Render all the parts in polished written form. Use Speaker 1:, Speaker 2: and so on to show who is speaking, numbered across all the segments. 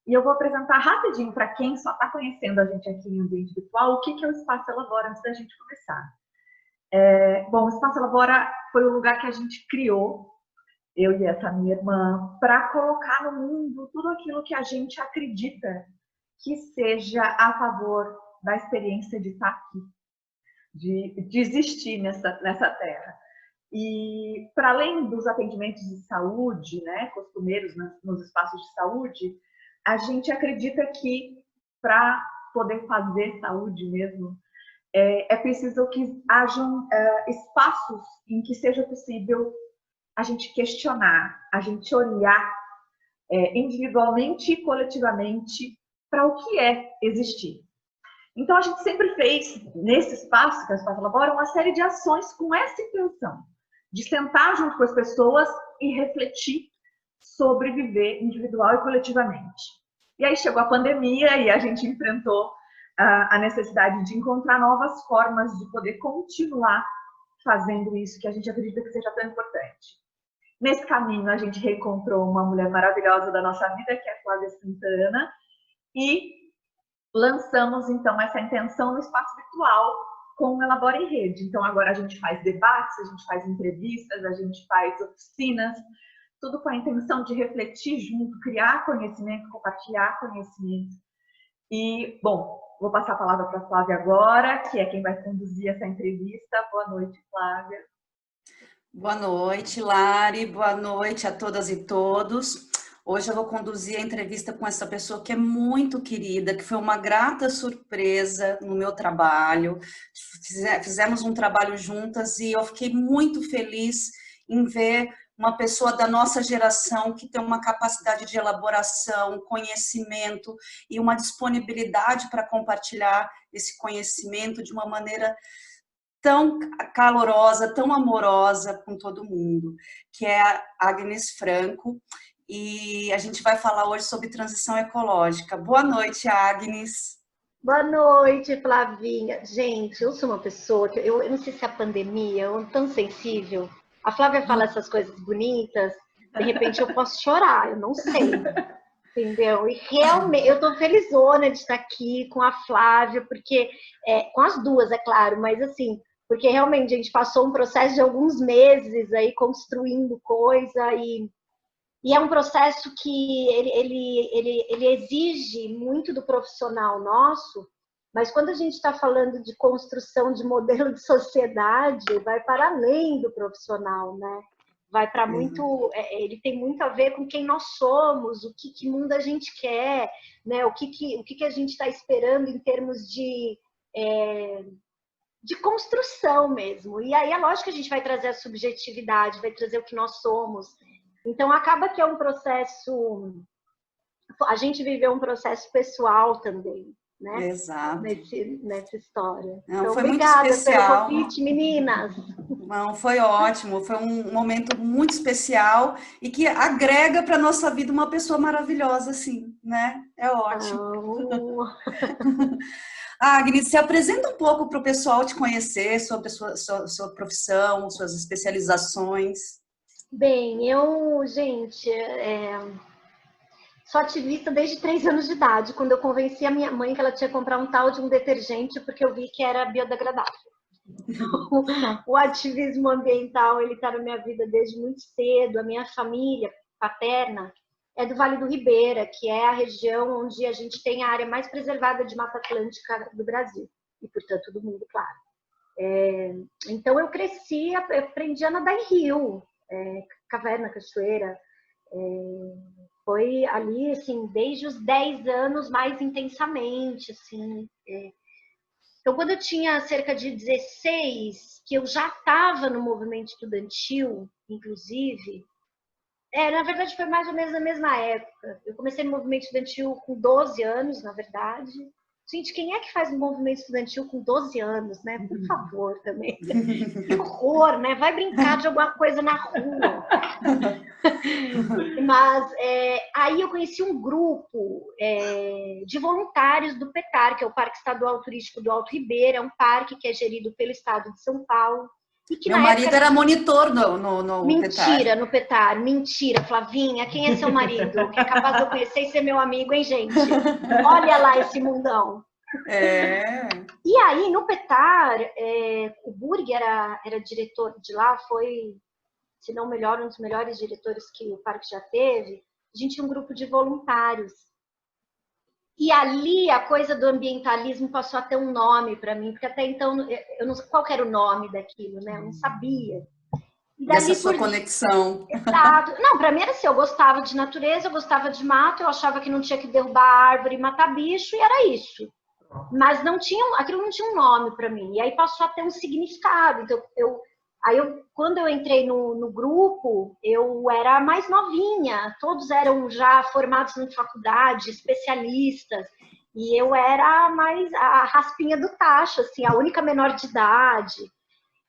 Speaker 1: E eu vou apresentar rapidinho para quem só está conhecendo a gente aqui em ambiente virtual, o que é o Espaço Elabora antes da gente começar. Bom, o Espaço Elabora foi o lugar que a gente criou, eu e essa minha irmã, para colocar no mundo tudo aquilo que a gente acredita que seja a favor da experiência de estar aqui, de existir nessa terra. E, para além dos atendimentos de saúde, né, costumeiros nos espaços de saúde, a gente acredita que, para poder fazer saúde mesmo, é preciso que hajam espaços em que seja possível a gente questionar, a gente olhar individualmente e coletivamente para o que é existir. Então, a gente sempre fez, nesse espaço, que é o Espaço Elabora, uma série de ações com essa intenção, de sentar junto com as pessoas e refletir sobre viver individual e coletivamente. E aí chegou a pandemia e a gente enfrentou a necessidade de encontrar novas formas de poder continuar fazendo isso que a gente acredita que seja tão importante. Nesse caminho, a gente reencontrou uma mulher maravilhosa da nossa vida, que é a Flávia Santana, e lançamos, então, essa intenção no espaço virtual com o Elabora em Rede. Então, agora a gente faz debates, a gente faz entrevistas, a gente faz oficinas, tudo com a intenção de refletir junto, criar conhecimento, compartilhar conhecimento. E, bom, vou passar a palavra para a Flávia agora, que é quem vai conduzir essa entrevista. Boa noite, Flávia.
Speaker 2: Boa noite, Lari. Boa noite a todas e todos. Hoje eu vou conduzir a entrevista com essa pessoa que é muito querida, que foi uma grata surpresa no meu trabalho. Fizemos um trabalho juntas e eu fiquei muito feliz em ver uma pessoa da nossa geração que tem uma capacidade de elaboração, conhecimento e uma disponibilidade para compartilhar esse conhecimento de uma maneira tão calorosa, tão amorosa com todo mundo, que é a Agnes Franco. E a gente vai falar hoje sobre transição ecológica. Boa noite, Agnes.
Speaker 3: Boa noite, Flavinha. Gente, eu sou uma pessoa que eu não sei se é a pandemia, eu sou tão sensível. A Flávia fala essas coisas bonitas, de repente eu posso chorar, eu não sei. Entendeu? E realmente, eu tô felizona de estar aqui com a Flávia, porque, com as duas, é claro, mas assim, porque realmente a gente passou um processo de alguns meses aí construindo coisa e é um processo que ele exige muito do profissional nosso, mas quando a gente está falando de construção de modelo de sociedade, vai para além do profissional, né? Vai para muito, ele tem muito a ver com quem nós somos, o que mundo a gente quer, né? O que a gente está esperando em termos de construção mesmo. E aí é lógico que a gente vai trazer a subjetividade, vai trazer o que nós somos. Então acaba que é um processo, a gente viveu um processo pessoal também, né?
Speaker 2: Exato.
Speaker 3: Nessa história.
Speaker 2: Não,
Speaker 3: então,
Speaker 2: foi
Speaker 3: obrigada
Speaker 2: muito especial.
Speaker 3: pelo convite, meninas.
Speaker 2: Não, foi ótimo, foi um momento muito especial e que agrega para a nossa vida uma pessoa maravilhosa, assim, né? É ótimo. Agnes, se apresenta um pouco para o pessoal te conhecer sobre a sua profissão, suas especializações.
Speaker 3: Bem, gente, sou ativista desde 3 anos de idade, quando eu convenci a minha mãe que ela tinha que comprar um tal de um detergente porque eu vi que era biodegradável. O ativismo ambiental, ele está na minha vida desde muito cedo. A minha família paterna é do Vale do Ribeira, que é a região onde a gente tem a área mais preservada de Mata Atlântica do Brasil, e, portanto, do mundo, claro. Então, eu cresci, aprendi a nadar em rio, caverna, cachoeira. Foi ali, assim, desde os 10 anos, mais intensamente, assim. Então, quando eu tinha cerca de 16, que eu já estava no movimento estudantil, inclusive, na verdade foi mais ou menos na mesma época. Eu comecei no movimento estudantil com 12 anos, na verdade. Gente, quem é que faz um movimento estudantil com 12 anos, né? Por favor, também. Que horror, né? Vai brincar de alguma coisa na rua. Mas aí eu conheci um grupo de voluntários do PETAR, que é o Parque Estadual Turístico do Alto Ribeira. É um parque que é gerido pelo Estado de São Paulo.
Speaker 2: Meu marido era monitor no
Speaker 3: Mentira,
Speaker 2: Petar.
Speaker 3: no Petar. Mentira, Flavinha. Quem é seu marido? Que é capaz de eu conhecer e ser meu amigo, hein, gente? Olha lá esse mundão. E aí, no Petar, o Burg era diretor de lá, foi, se não o melhor, um dos melhores diretores que o parque já teve. A gente tinha um grupo de voluntários. E ali a coisa do ambientalismo passou a ter um nome para mim, porque até então eu não sei qual era o nome daquilo, né? Eu não sabia.
Speaker 2: E essa sua conexão.
Speaker 3: Exato. Não, para mim era assim, eu gostava de natureza, eu gostava de mato, eu achava que não tinha que derrubar árvore e matar bicho, e era isso. Mas aquilo não tinha um nome para mim. E aí passou a ter um significado. Então, quando eu entrei no grupo, eu era mais novinha. Todos eram já formados em faculdade, especialistas. E eu era mais a raspinha do tacho, assim, a única menor de idade.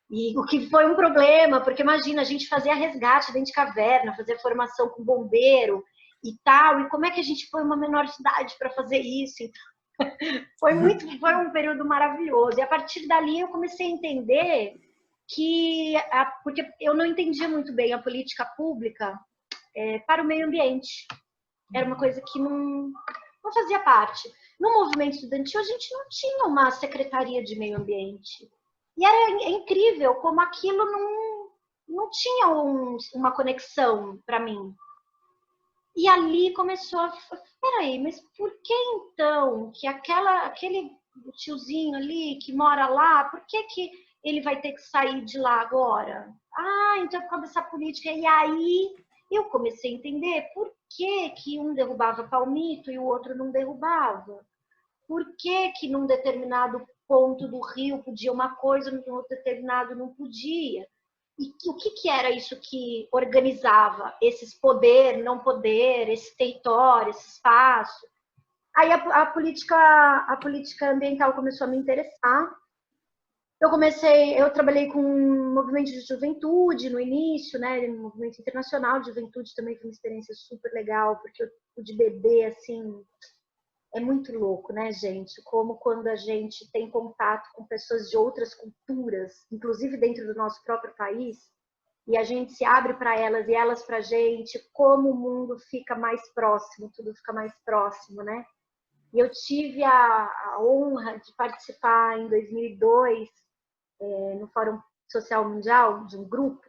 Speaker 3: E o que foi um problema, porque imagina, a gente fazia resgate dentro de caverna, fazia formação com bombeiro e tal. E como é que a gente foi uma menor de idade para fazer isso? Foi um período maravilhoso. E a partir dali eu comecei a entender porque eu não entendia muito bem a política pública para o meio ambiente. Era uma coisa que não fazia parte. No movimento estudantil, a gente não tinha uma secretaria de meio ambiente. E era incrível como aquilo não tinha uma conexão para mim. E ali começou a... Peraí, mas por que então que aquele tiozinho ali que mora lá, por que ele vai ter que sair de lá agora? Ah, então é por causa dessa política. E aí eu comecei a entender por que um derrubava palmito e o outro não derrubava. Por que num determinado ponto do rio podia uma coisa, num outro determinado não podia? E o que era isso que organizava esses poder, não poder, esse território, esse espaço? Aí a política ambiental começou a me interessar. Eu trabalhei com um movimento de juventude no início, né? Um movimento internacional de juventude também foi uma experiência super legal, porque eu pude beber, assim, é muito louco, né, gente? Como quando a gente tem contato com pessoas de outras culturas, inclusive dentro do nosso próprio país, e a gente se abre para elas e elas para a gente, como o mundo fica mais próximo, tudo fica mais próximo, né? E eu tive a honra de participar em 2002 no Fórum Social Mundial de um grupo,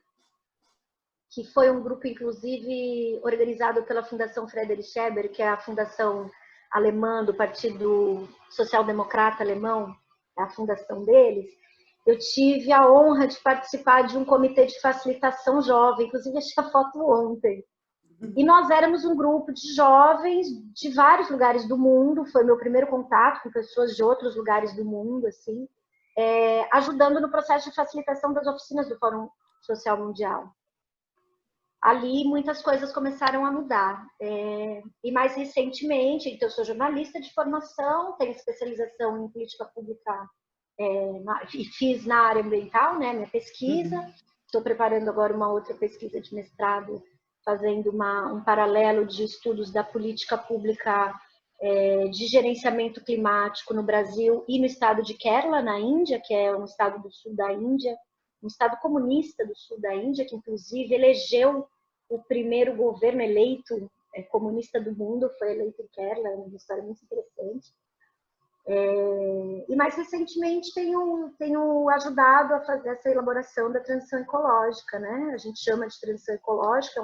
Speaker 3: que foi um grupo, inclusive, organizado pela Fundação Friedrich Ebert, que é a fundação alemã do Partido Social Democrata Alemão, a fundação deles. Eu tive a honra de participar de um comitê de facilitação jovem, inclusive achei a foto ontem. E nós éramos um grupo de jovens de vários lugares do mundo, foi meu primeiro contato com pessoas de outros lugares do mundo, assim, ajudando no processo de facilitação das oficinas do Fórum Social Mundial. Ali muitas coisas começaram a mudar. E mais recentemente, então eu sou jornalista de formação, tenho especialização em política pública e fiz na área ambiental, né, minha pesquisa. Estou preparando agora uma outra pesquisa de mestrado, fazendo um paralelo de estudos da política pública de gerenciamento climático no Brasil e no estado de Kerala, na Índia, que é um estado do sul da Índia, um estado comunista do sul da Índia, que inclusive elegeu o primeiro governo eleito comunista do mundo, foi eleito em Kerala, é uma história muito interessante. E mais recentemente tenho ajudado a fazer essa elaboração da transição ecológica, né? A gente chama de transição ecológica,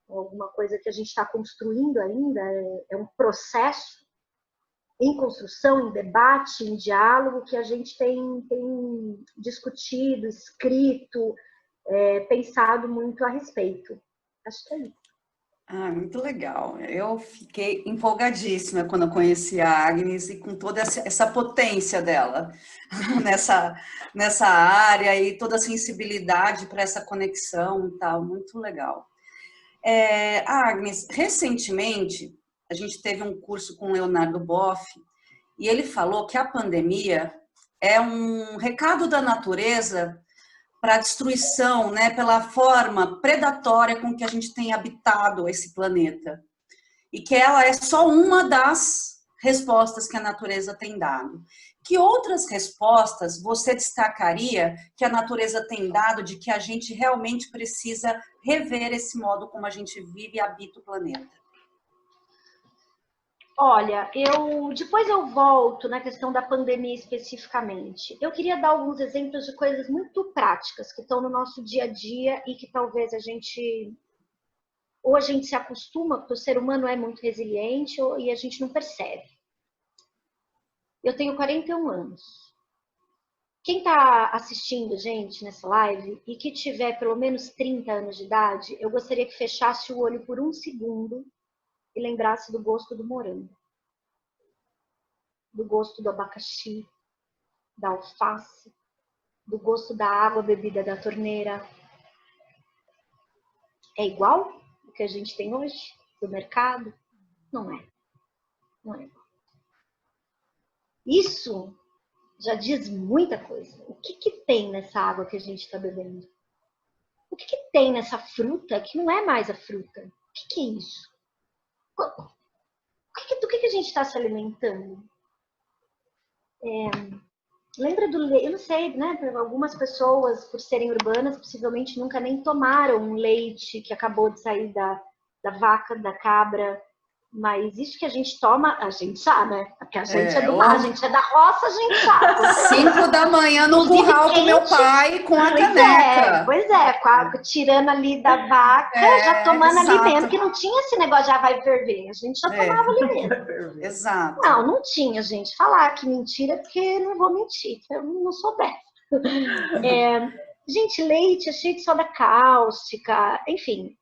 Speaker 3: alguma coisa que a gente está construindo ainda, é um processo em construção, em debate, em diálogo, que a gente tem discutido, escrito, pensado muito a respeito. Acho que é isso.
Speaker 2: Ah, muito legal. Eu fiquei empolgadíssima quando eu conheci a Agnes e com toda essa potência dela nessa área e toda a sensibilidade para essa conexão e tal, muito legal. Agnes, recentemente a gente teve um curso com o Leonardo Boff e ele falou que a pandemia é um recado da natureza para a destruição, né, pela forma predatória com que a gente tem habitado esse planeta. E que ela é só uma das respostas que a natureza tem dado. Que outras respostas você destacaria que a natureza tem dado de que a gente realmente precisa rever esse modo como a gente vive e habita o planeta?
Speaker 3: Olha, depois eu volto na questão da pandemia especificamente. Eu queria dar alguns exemplos de coisas muito práticas que estão no nosso dia a dia e que talvez a gente se acostuma, porque o ser humano é muito resiliente e a gente não percebe. Eu tenho 41 anos. Quem está assistindo, gente, nessa live e que tiver pelo menos 30 anos de idade, eu gostaria que fechasse o olho por um segundo e lembrasse do gosto do morango, do gosto do abacaxi, da alface, do gosto da água bebida da torneira. É igual o que a gente tem hoje do mercado? Não é. Não é. Isso já diz muita coisa. O que tem nessa água que a gente está bebendo? O que tem nessa fruta que não é mais a fruta? O que é isso? Do que a gente está se alimentando? Lembra do leite? Eu não sei, né? Algumas pessoas, por serem urbanas, possivelmente nunca nem tomaram um leite que acabou de sair da vaca, da cabra. Mas isso que a gente toma, a gente sabe, né? Porque a gente é do mar, a gente é da roça, a gente sabe.
Speaker 2: 5 da manhã no curral com meu pai, com a caneca.
Speaker 3: Pois é, tirando ali da vaca, já tomando
Speaker 2: exato.
Speaker 3: ali mesmo, que não tinha esse negócio, já vai ferver. A gente já tomava ali mesmo.
Speaker 2: Exato.
Speaker 3: Não tinha, gente. Falar que mentira, porque não vou mentir, eu não sou dessa. Gente, leite é cheio de soda cáustica, enfim.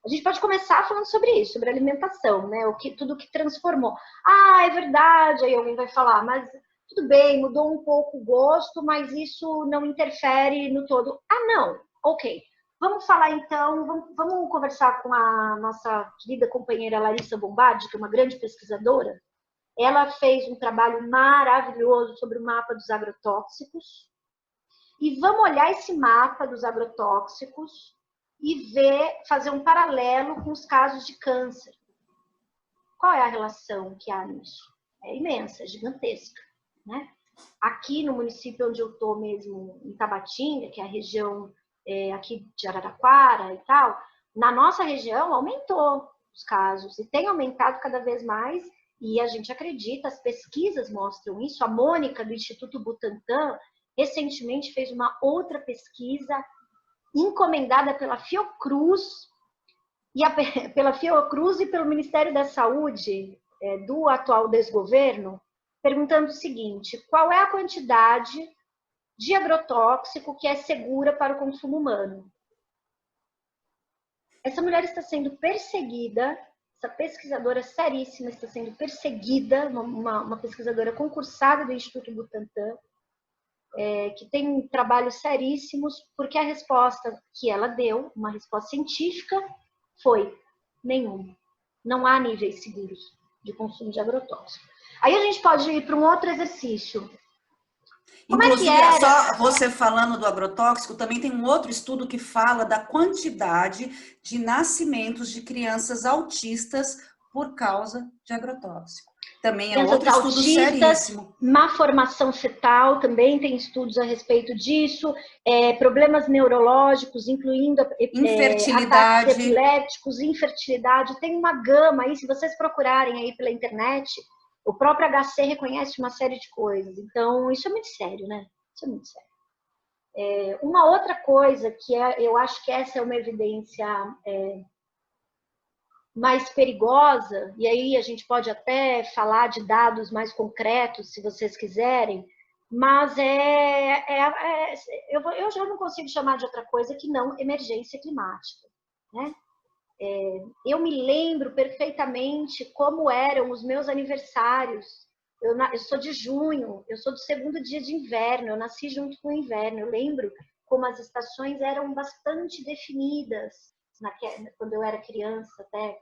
Speaker 3: A gente pode começar falando sobre isso, sobre alimentação, né? Tudo que transformou. Ah, é verdade, aí alguém vai falar, mas tudo bem, mudou um pouco o gosto, mas isso não interfere no todo. Ah, não, ok. Vamos falar então, vamos conversar com a nossa querida companheira Larissa Bombardi, que é uma grande pesquisadora. Ela fez um trabalho maravilhoso sobre o mapa dos agrotóxicos. E vamos olhar esse mapa dos agrotóxicos e fazer um paralelo com os casos de câncer. Qual é a relação que há nisso? É imensa, é gigantesca, né? Aqui no município onde eu estou mesmo, em Tabatinga, que é a região aqui de Araraquara e tal, na nossa região aumentou os casos e tem aumentado cada vez mais e a gente acredita, as pesquisas mostram isso. A Mônica, do Instituto Butantan, recentemente fez uma outra pesquisa encomendada pela Fiocruz pela Fiocruz e pelo Ministério da Saúde do atual desgoverno, perguntando o seguinte: qual é a quantidade de agrotóxico que é segura para o consumo humano? Essa mulher está sendo perseguida, essa pesquisadora seríssima está sendo perseguida, uma pesquisadora concursada do Instituto Butantan, que tem trabalhos seríssimos, porque a resposta que ela deu, uma resposta científica, foi nenhum. Não há níveis seguros de consumo de agrotóxico. Aí a gente pode ir para um outro exercício.
Speaker 2: Inclusive, só você falando do agrotóxico, também tem um outro estudo que fala da quantidade de nascimentos de crianças autistas por causa de agrotóxico. Também é outro estudo seríssimo.
Speaker 3: Má formação fetal, também tem estudos a respeito disso. Problemas neurológicos, incluindo ataques epiléticos, infertilidade. Tem uma gama aí, se vocês procurarem aí pela internet, o próprio HC reconhece uma série de coisas. Então, isso é muito sério, né? Isso é muito sério. Uma outra coisa que eu acho que essa é uma evidência mais perigosa, e aí a gente pode até falar de dados mais concretos, se vocês quiserem, mas eu já não consigo chamar de outra coisa que não emergência climática, né? Eu me lembro perfeitamente como eram os meus aniversários. Eu sou de junho, eu sou do segundo dia de inverno, eu nasci junto com o inverno. Eu lembro como as estações eram bastante definidas quando eu era criança até.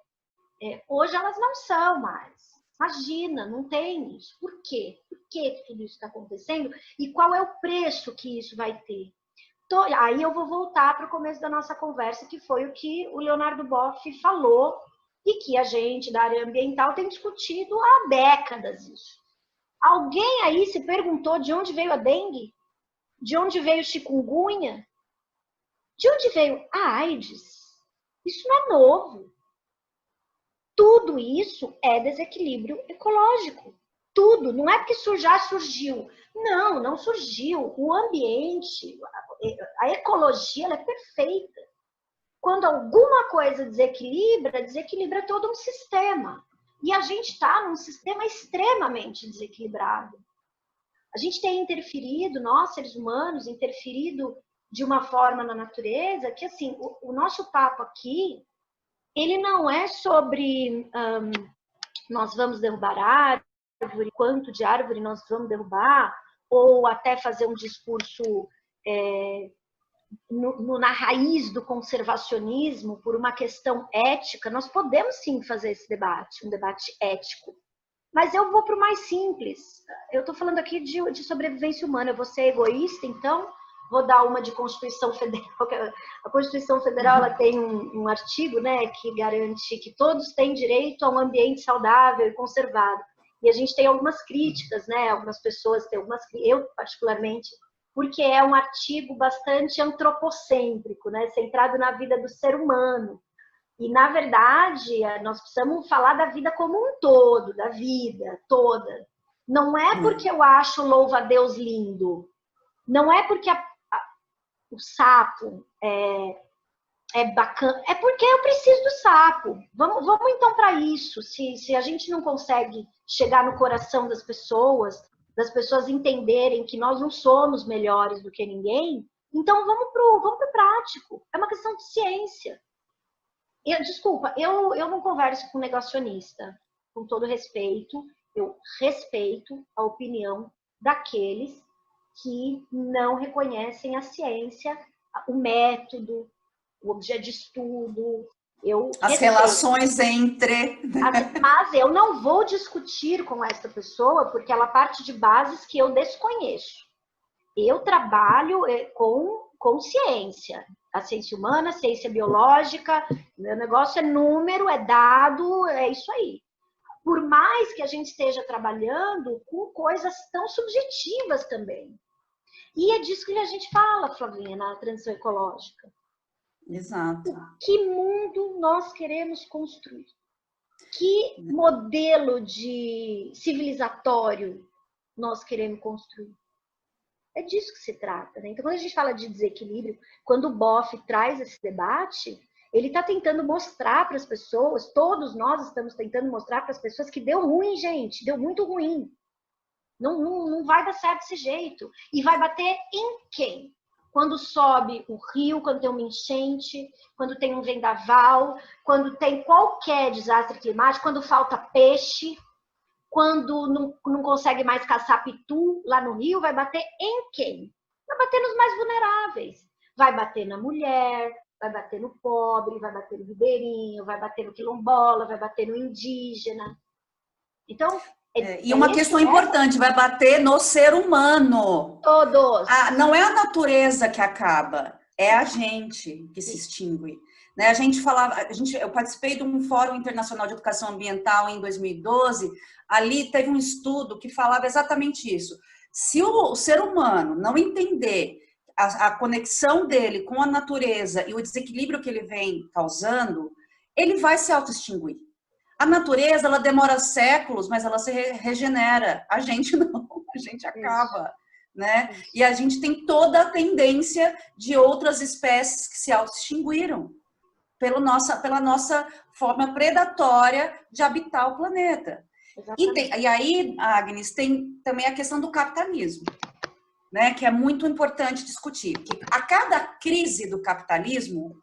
Speaker 3: Hoje elas não são mais. Imagina, não tem isso. Por quê? Por que tudo isso está acontecendo? E qual é o preço que isso vai ter? Aí eu vou voltar para o começo da nossa conversa, que foi o que o Leonardo Boff falou e que a gente da área ambiental tem discutido há décadas isso. Alguém aí se perguntou de onde veio a dengue? De onde veio o chikungunya? De onde veio a AIDS? Isso não é novo. Tudo isso é desequilíbrio ecológico. Tudo. Não é porque já surgiu. Não, não surgiu. O ambiente, a ecologia, ela é perfeita. Quando alguma coisa desequilibra, desequilibra todo um sistema. E a gente está num sistema extremamente desequilibrado. A gente tem interferido, nós, seres humanos, interferido de uma forma na natureza que, assim, o nosso papo aqui, ele não é sobre nós vamos derrubar árvore, quanto de árvore nós vamos derrubar, ou até fazer um discurso na raiz do conservacionismo, por uma questão ética. Nós podemos sim fazer esse debate, um debate ético. Mas eu vou para o mais simples. Eu estou falando aqui de sobrevivência humana. Eu vou ser egoísta, então vou dar uma de Constituição Federal. A Constituição Federal ela tem um artigo, né, que garante que todos têm direito a um ambiente saudável e conservado. E a gente tem algumas críticas, né? Algumas pessoas têm algumas, eu particularmente, porque é um artigo bastante antropocêntrico, né, centrado na vida do ser humano. E, na verdade, nós precisamos falar da vida como um todo, da vida toda. Não é porque eu acho louva-a-Deus lindo. Não é porque o sapo é bacana. É porque eu preciso do sapo. Vamos então para isso. Se a gente não consegue chegar no coração das pessoas entenderem que nós não somos melhores do que ninguém, então vamos pro prático. É uma questão de ciência. Desculpa, eu não converso com negacionista, com todo respeito. Eu respeito a opinião daqueles que não reconhecem a ciência, o método, o objeto de estudo.
Speaker 2: As relações entre...
Speaker 3: Mas eu não vou discutir com essa pessoa porque ela parte de bases que eu desconheço. Eu trabalho com ciência. A ciência humana, a ciência biológica, meu negócio é número, é dado, é isso aí. Por mais que a gente esteja trabalhando com coisas tão subjetivas também. E é disso que a gente fala, Flavinha, na transição ecológica.
Speaker 2: Exato.
Speaker 3: Que mundo nós queremos construir? Que modelo de civilizatório nós queremos construir? É disso que se trata, né? Então, quando a gente fala de desequilíbrio, quando o Boff traz esse debate, ele está tentando mostrar para as pessoas, todos nós estamos tentando mostrar para as pessoas que deu ruim, gente, deu muito ruim. Não vai dar certo desse jeito. E vai bater em quem? Quando sobe o rio, quando tem uma enchente, quando tem um vendaval, quando tem qualquer desastre climático, quando falta peixe, quando não consegue mais caçar pitu lá no rio, vai bater em quem? Vai bater nos mais vulneráveis. Vai bater na mulher, vai bater no pobre, vai bater no ribeirinho, vai bater no quilombola, vai bater no indígena. Então...
Speaker 2: E uma questão importante, vai bater no ser humano.
Speaker 3: Todos.
Speaker 2: Não é a natureza que acaba, é a gente que se extingue. Né? A gente falava, eu participei de um Fórum Internacional de Educação Ambiental em 2012, ali teve um estudo que falava exatamente isso. Se o ser humano não entender a conexão dele com a natureza e o desequilíbrio que ele vem causando, ele vai se auto-extinguir. A natureza, ela demora séculos, mas ela se regenera. A gente não, a gente acaba, né? E a gente tem toda a tendência de outras espécies que se auto-extinguiram pela nossa forma predatória de habitar o planeta. E aí, Agnes, tem também a questão do capitalismo, né? Que é muito importante discutir. Que a cada crise do capitalismo,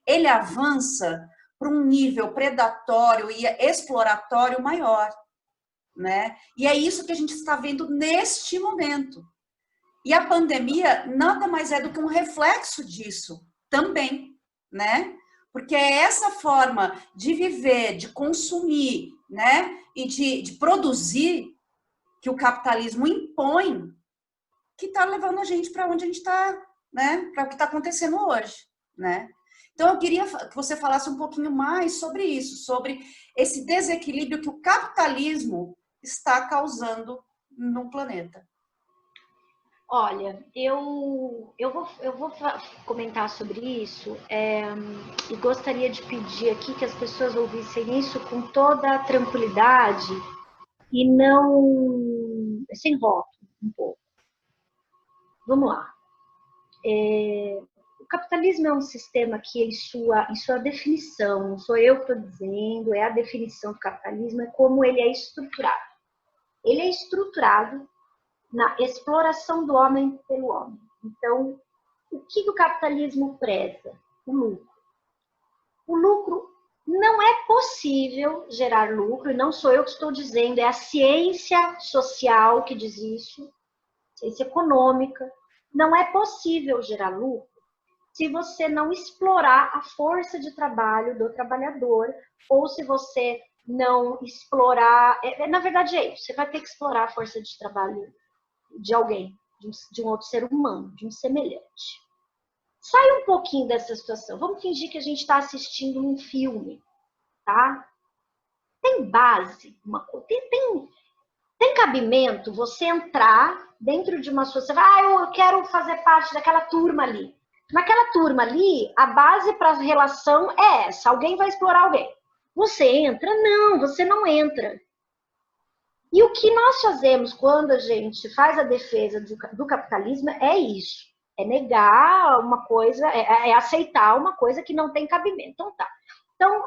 Speaker 2: ele avança para um nível predatório e exploratório maior, né? E é isso que a gente está vendo neste momento. E a pandemia nada mais é do que um reflexo disso também, né? Porque é essa forma de viver, de consumir, né? E de produzir que o capitalismo impõe que está levando a gente para onde a gente está, né? Para o que está acontecendo hoje, né? Então, eu queria que você falasse um pouquinho mais sobre isso, sobre esse desequilíbrio que o capitalismo está causando no planeta.
Speaker 3: Olha, eu vou comentar sobre isso e gostaria de pedir aqui que as pessoas ouvissem isso com toda a tranquilidade e não sem rótulo um pouco. Vamos lá. O capitalismo é um sistema que, em sua definição, não sou eu que estou dizendo, é a definição do capitalismo, é como ele é estruturado. Ele é estruturado na exploração do homem pelo homem. Então, o que o capitalismo preza? O lucro. O lucro, não é possível gerar lucro, e não sou eu que estou dizendo, é a ciência social que diz isso, ciência econômica. Não é possível gerar lucro se você não explorar a força de trabalho do trabalhador, ou se você não explorar... Na verdade é isso, você vai ter que explorar a força de trabalho de alguém, de um outro ser humano, de um semelhante. Sai um pouquinho dessa situação. Vamos fingir que a gente está assistindo um filme, tá? Tem base, tem cabimento você entrar dentro de uma sociedade. Eu quero fazer parte daquela turma ali. Naquela turma ali, a base para a relação é essa. Alguém vai explorar alguém. Você entra? Não, você não entra. E o que nós fazemos quando a gente faz a defesa do capitalismo é isso. É negar uma coisa, é aceitar uma coisa que não tem cabimento. Então tá. Então,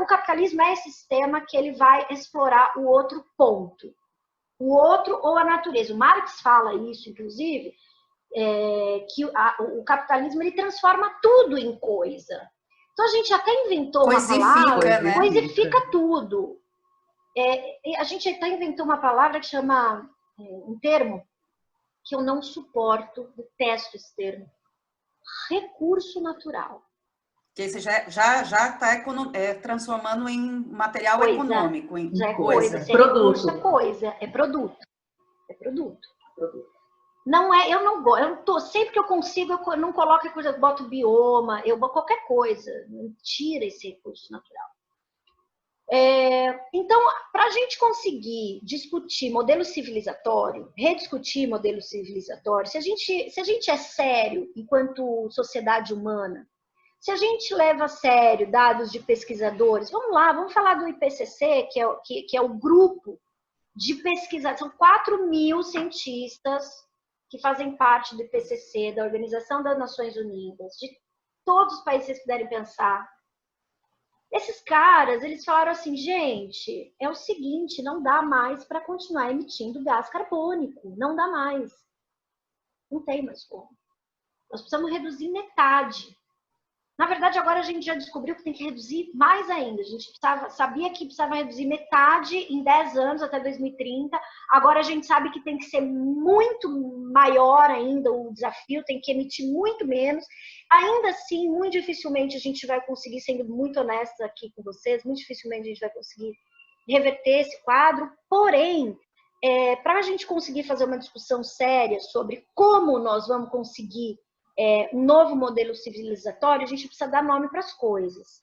Speaker 3: o capitalismo é esse sistema que ele vai explorar o outro ponto. O outro ou a natureza. O Marx fala isso, inclusive, que o capitalismo ele transforma tudo em coisa. Então a gente até inventou uma palavra,
Speaker 2: né?
Speaker 3: Coisifica tudo. A gente até inventou uma palavra que chama, um termo que eu não suporto, detesto esse termo, recurso natural.
Speaker 2: Que você já está transformando em material
Speaker 3: coisa,
Speaker 2: econômico.
Speaker 3: Já é coisa. Se é recurso, é coisa. É produto. É produto. Não é, eu não gosto. Sempre que eu consigo, eu não coloco coisa, eu boto bioma, eu boto qualquer coisa. Tira esse recurso natural. Então, para a gente conseguir discutir modelo civilizatório, rediscutir modelo civilizatório, se a gente é sério enquanto sociedade humana, se a gente leva a sério dados de pesquisadores, vamos lá, vamos falar do IPCC, que é o grupo de pesquisadores, são 4.000 cientistas que fazem parte do IPCC, da Organização das Nações Unidas, de todos os países que vocês puderem pensar. Esses caras, eles falaram assim, gente, é o seguinte, não dá mais para continuar emitindo gás carbônico, não dá mais. Não tem mais como. Nós precisamos reduzir metade. Na verdade, agora a gente já descobriu que tem que reduzir mais ainda. A gente sabia que precisava reduzir metade em 10 anos, até 2030. Agora a gente sabe que tem que ser muito maior ainda o desafio, tem que emitir muito menos. Ainda assim, muito dificilmente a gente vai conseguir, sendo muito honesta aqui com vocês, muito dificilmente a gente vai conseguir reverter esse quadro. Porém, para a gente conseguir fazer uma discussão séria sobre como nós vamos conseguir um novo modelo civilizatório, a gente precisa dar nome para as coisas.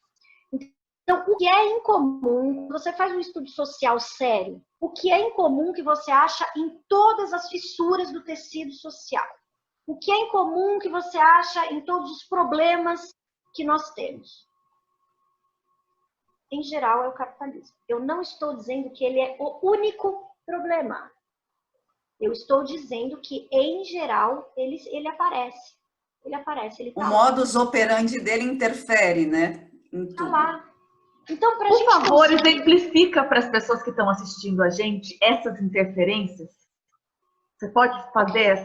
Speaker 3: Então, o que é incomum, você faz um estudo social sério, o que é incomum que você acha em todas as fissuras do tecido social? O que é incomum que você acha em todos os problemas que nós temos? Em geral, é o capitalismo. Eu não estou dizendo que ele é o único problema. Eu estou dizendo que, em geral, ele aparece. Ele aparece, ele tá
Speaker 2: o modus operandi dele interfere, né? Em tudo.
Speaker 3: Tá lá. Então,
Speaker 1: por favor, exemplifica para as pessoas que estão assistindo a gente essas interferências. Você pode fazer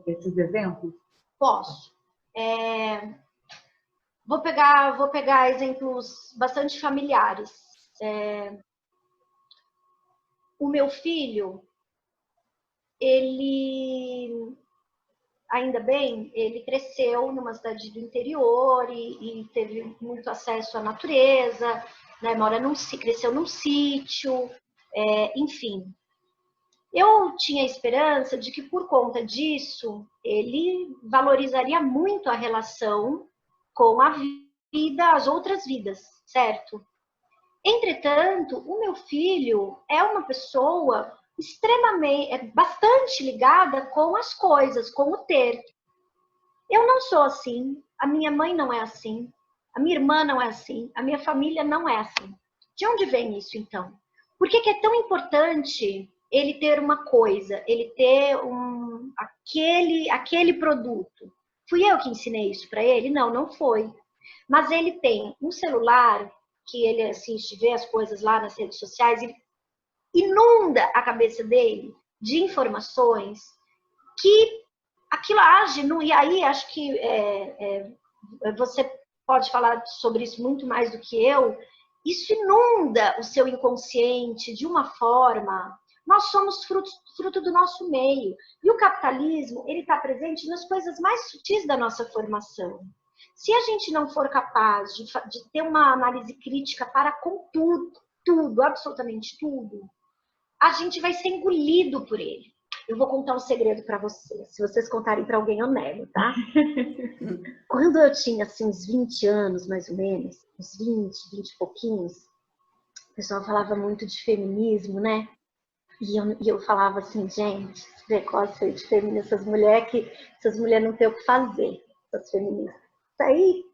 Speaker 1: esses exemplos?
Speaker 3: Posso. Vou pegar exemplos bastante familiares. O meu filho, ele, ainda bem, ele cresceu numa cidade do interior e teve muito acesso à natureza, né? Cresceu num sítio, enfim. Eu tinha esperança de que, por conta disso, ele valorizaria muito a relação com a vida, as outras vidas, certo? Entretanto, o meu filho é uma pessoa extremamente, bastante ligada com as coisas, com o ter. Eu não sou assim, a minha mãe não é assim, a minha irmã não é assim, a minha família não é assim. De onde vem isso, então? Por que é tão importante ele ter uma coisa, ele ter aquele produto? Fui eu que ensinei isso para ele? Não, não foi. Mas ele tem um celular que ele assiste, vê as coisas lá nas redes sociais, e inunda a cabeça dele de informações que aquilo age, e aí acho que você pode falar sobre isso muito mais do que eu, isso inunda o seu inconsciente de uma forma. Nós somos fruto do nosso meio. E o capitalismo, ele está presente nas coisas mais sutis da nossa formação. Se a gente não for capaz de ter uma análise crítica para com tudo, absolutamente tudo, a gente vai ser engolido por ele. Eu vou contar um segredo para vocês. Se vocês contarem para alguém, eu nego, tá? Quando eu tinha assim, uns 20 anos, mais ou menos, uns 20 e pouquinhos, o pessoal falava muito de feminismo, né? E eu falava assim, gente, esse preconceito de feminismo, essas mulheres não têm o que fazer, essas feministas. Isso aí,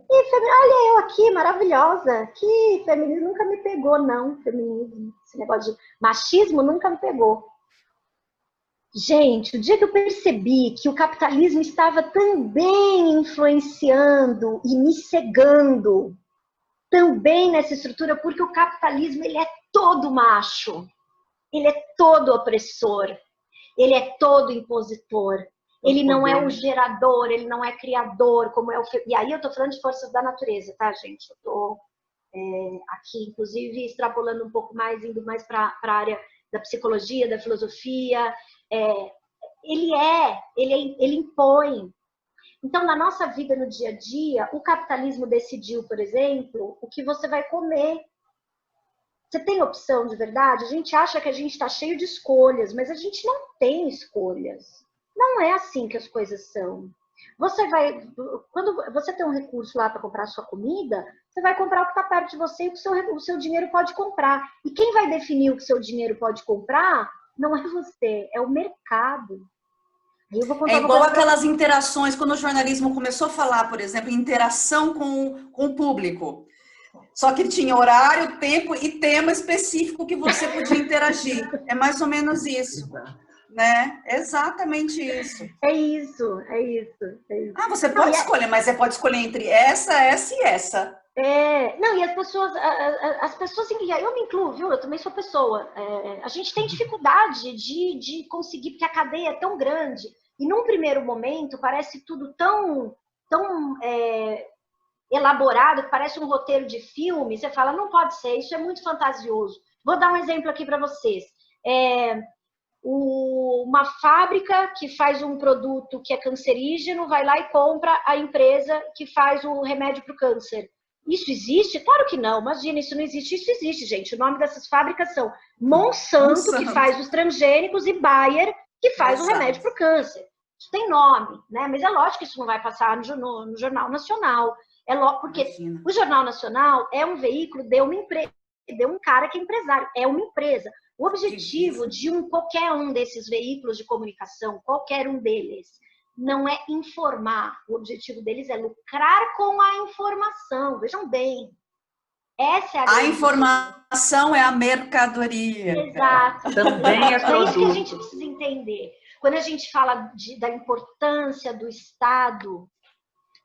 Speaker 3: olha eu aqui, maravilhosa, que feminismo nunca me pegou, não, feminismo, esse negócio de machismo nunca me pegou. Gente, o dia que eu percebi que o capitalismo estava também influenciando e me cegando, também nessa estrutura, porque o capitalismo ele é todo macho, ele é todo opressor, ele é todo impositor, ele não é um gerador, ele não é criador, como é o... E aí eu estou falando de forças da natureza, tá, gente? Eu estou aqui, inclusive, extrapolando um pouco mais, indo mais para a área da psicologia, da filosofia. Ele impõe. Então, na nossa vida, no dia a dia, o capitalismo decidiu, por exemplo, o que você vai comer. Você tem opção de verdade? A gente acha que a gente está cheio de escolhas, mas a gente não tem escolhas. Não é assim que as coisas são. Quando você tem um recurso lá para comprar a sua comida, você vai comprar o que está perto de você e o seu dinheiro pode comprar. E quem vai definir o que o seu dinheiro pode comprar não é você, é o mercado.
Speaker 2: É igual aquelas interações, quando o jornalismo começou a falar, por exemplo, interação com o público. Só que tinha horário, tempo e tema específico que você podia interagir. É mais ou menos isso, né? Exatamente isso.
Speaker 3: É isso.
Speaker 2: Ah, você pode escolher, mas você pode escolher entre essa e essa.
Speaker 3: Não, e as pessoas, eu me incluo, viu? Eu também sou pessoa. A gente tem dificuldade de conseguir, porque a cadeia é tão grande. E num primeiro momento parece tudo tão elaborado, que parece um roteiro de filme. Você fala, não pode ser, isso é muito fantasioso. Vou dar um exemplo aqui para vocês. Uma fábrica que faz um produto que é cancerígeno vai lá e compra a empresa que faz o remédio para o câncer. Isso existe? Claro que não, imagina, isso não existe. Isso existe, gente. O nome dessas fábricas são Monsanto, que faz os transgênicos, e Bayer, que faz o remédio para o câncer. Isso tem nome, né? Mas é lógico que isso não vai passar no Jornal Nacional. É lógico, porque o Jornal Nacional é um veículo de uma empresa, de um cara que é empresário, é uma empresa. O objetivo de qualquer um desses veículos de comunicação, qualquer um deles, não é informar. O objetivo deles é lucrar com a informação. Vejam bem. Essa é a
Speaker 2: informação é a mercadoria.
Speaker 3: Exato.
Speaker 1: Também é produto.
Speaker 3: É isso que a gente precisa entender. Quando a gente fala da importância do Estado,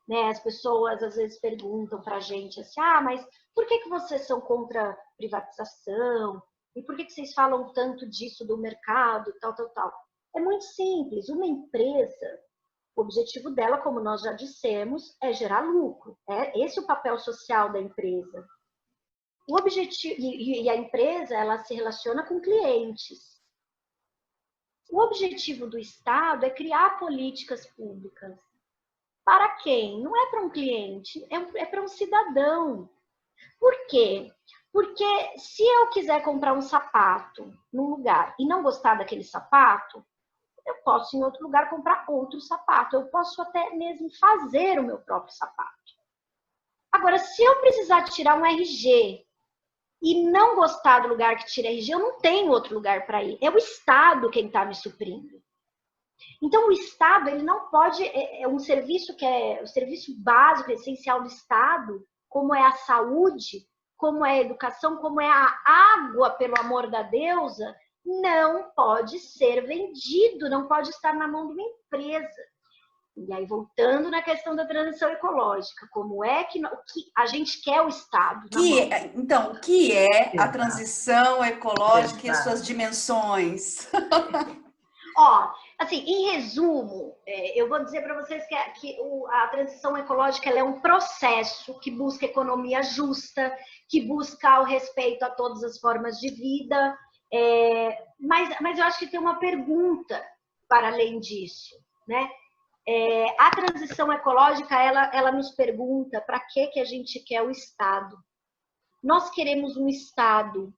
Speaker 3: né, as pessoas às vezes perguntam para a gente assim, mas por que vocês são contra privatização? E por que vocês falam tanto disso do mercado, tal? É muito simples. Uma empresa, o objetivo dela, como nós já dissemos, é gerar lucro. Esse é o papel social da empresa. O objetivo, e a empresa, ela se relaciona com clientes. O objetivo do Estado é criar políticas públicas. Para quem? Não é para um cliente, é para um cidadão. Por quê? Porque se eu quiser comprar um sapato num lugar e não gostar daquele sapato, eu posso em outro lugar comprar outro sapato. Eu posso até mesmo fazer o meu próprio sapato. Agora, se eu precisar tirar um RG e não gostar do lugar que tira RG, eu não tenho outro lugar para ir. É o Estado quem está me suprindo. Então, o Estado, ele não pode... É um serviço que é o serviço básico, essencial do Estado, como é a saúde, como é a educação, como é a água, pelo amor da deusa, não pode ser vendido, não pode estar na mão de uma empresa. E aí, voltando na questão da transição ecológica, como é que a gente quer o Estado?
Speaker 2: Então, o que é a transição ecológica e as suas dimensões?
Speaker 3: Ó, assim, em resumo, eu vou dizer para vocês que a transição ecológica ela é um processo que busca economia justa, que busca o respeito a todas as formas de vida, mas eu acho que tem uma pergunta para além disso, né? A transição ecológica, ela nos pergunta para que a gente quer o Estado. Nós queremos um Estado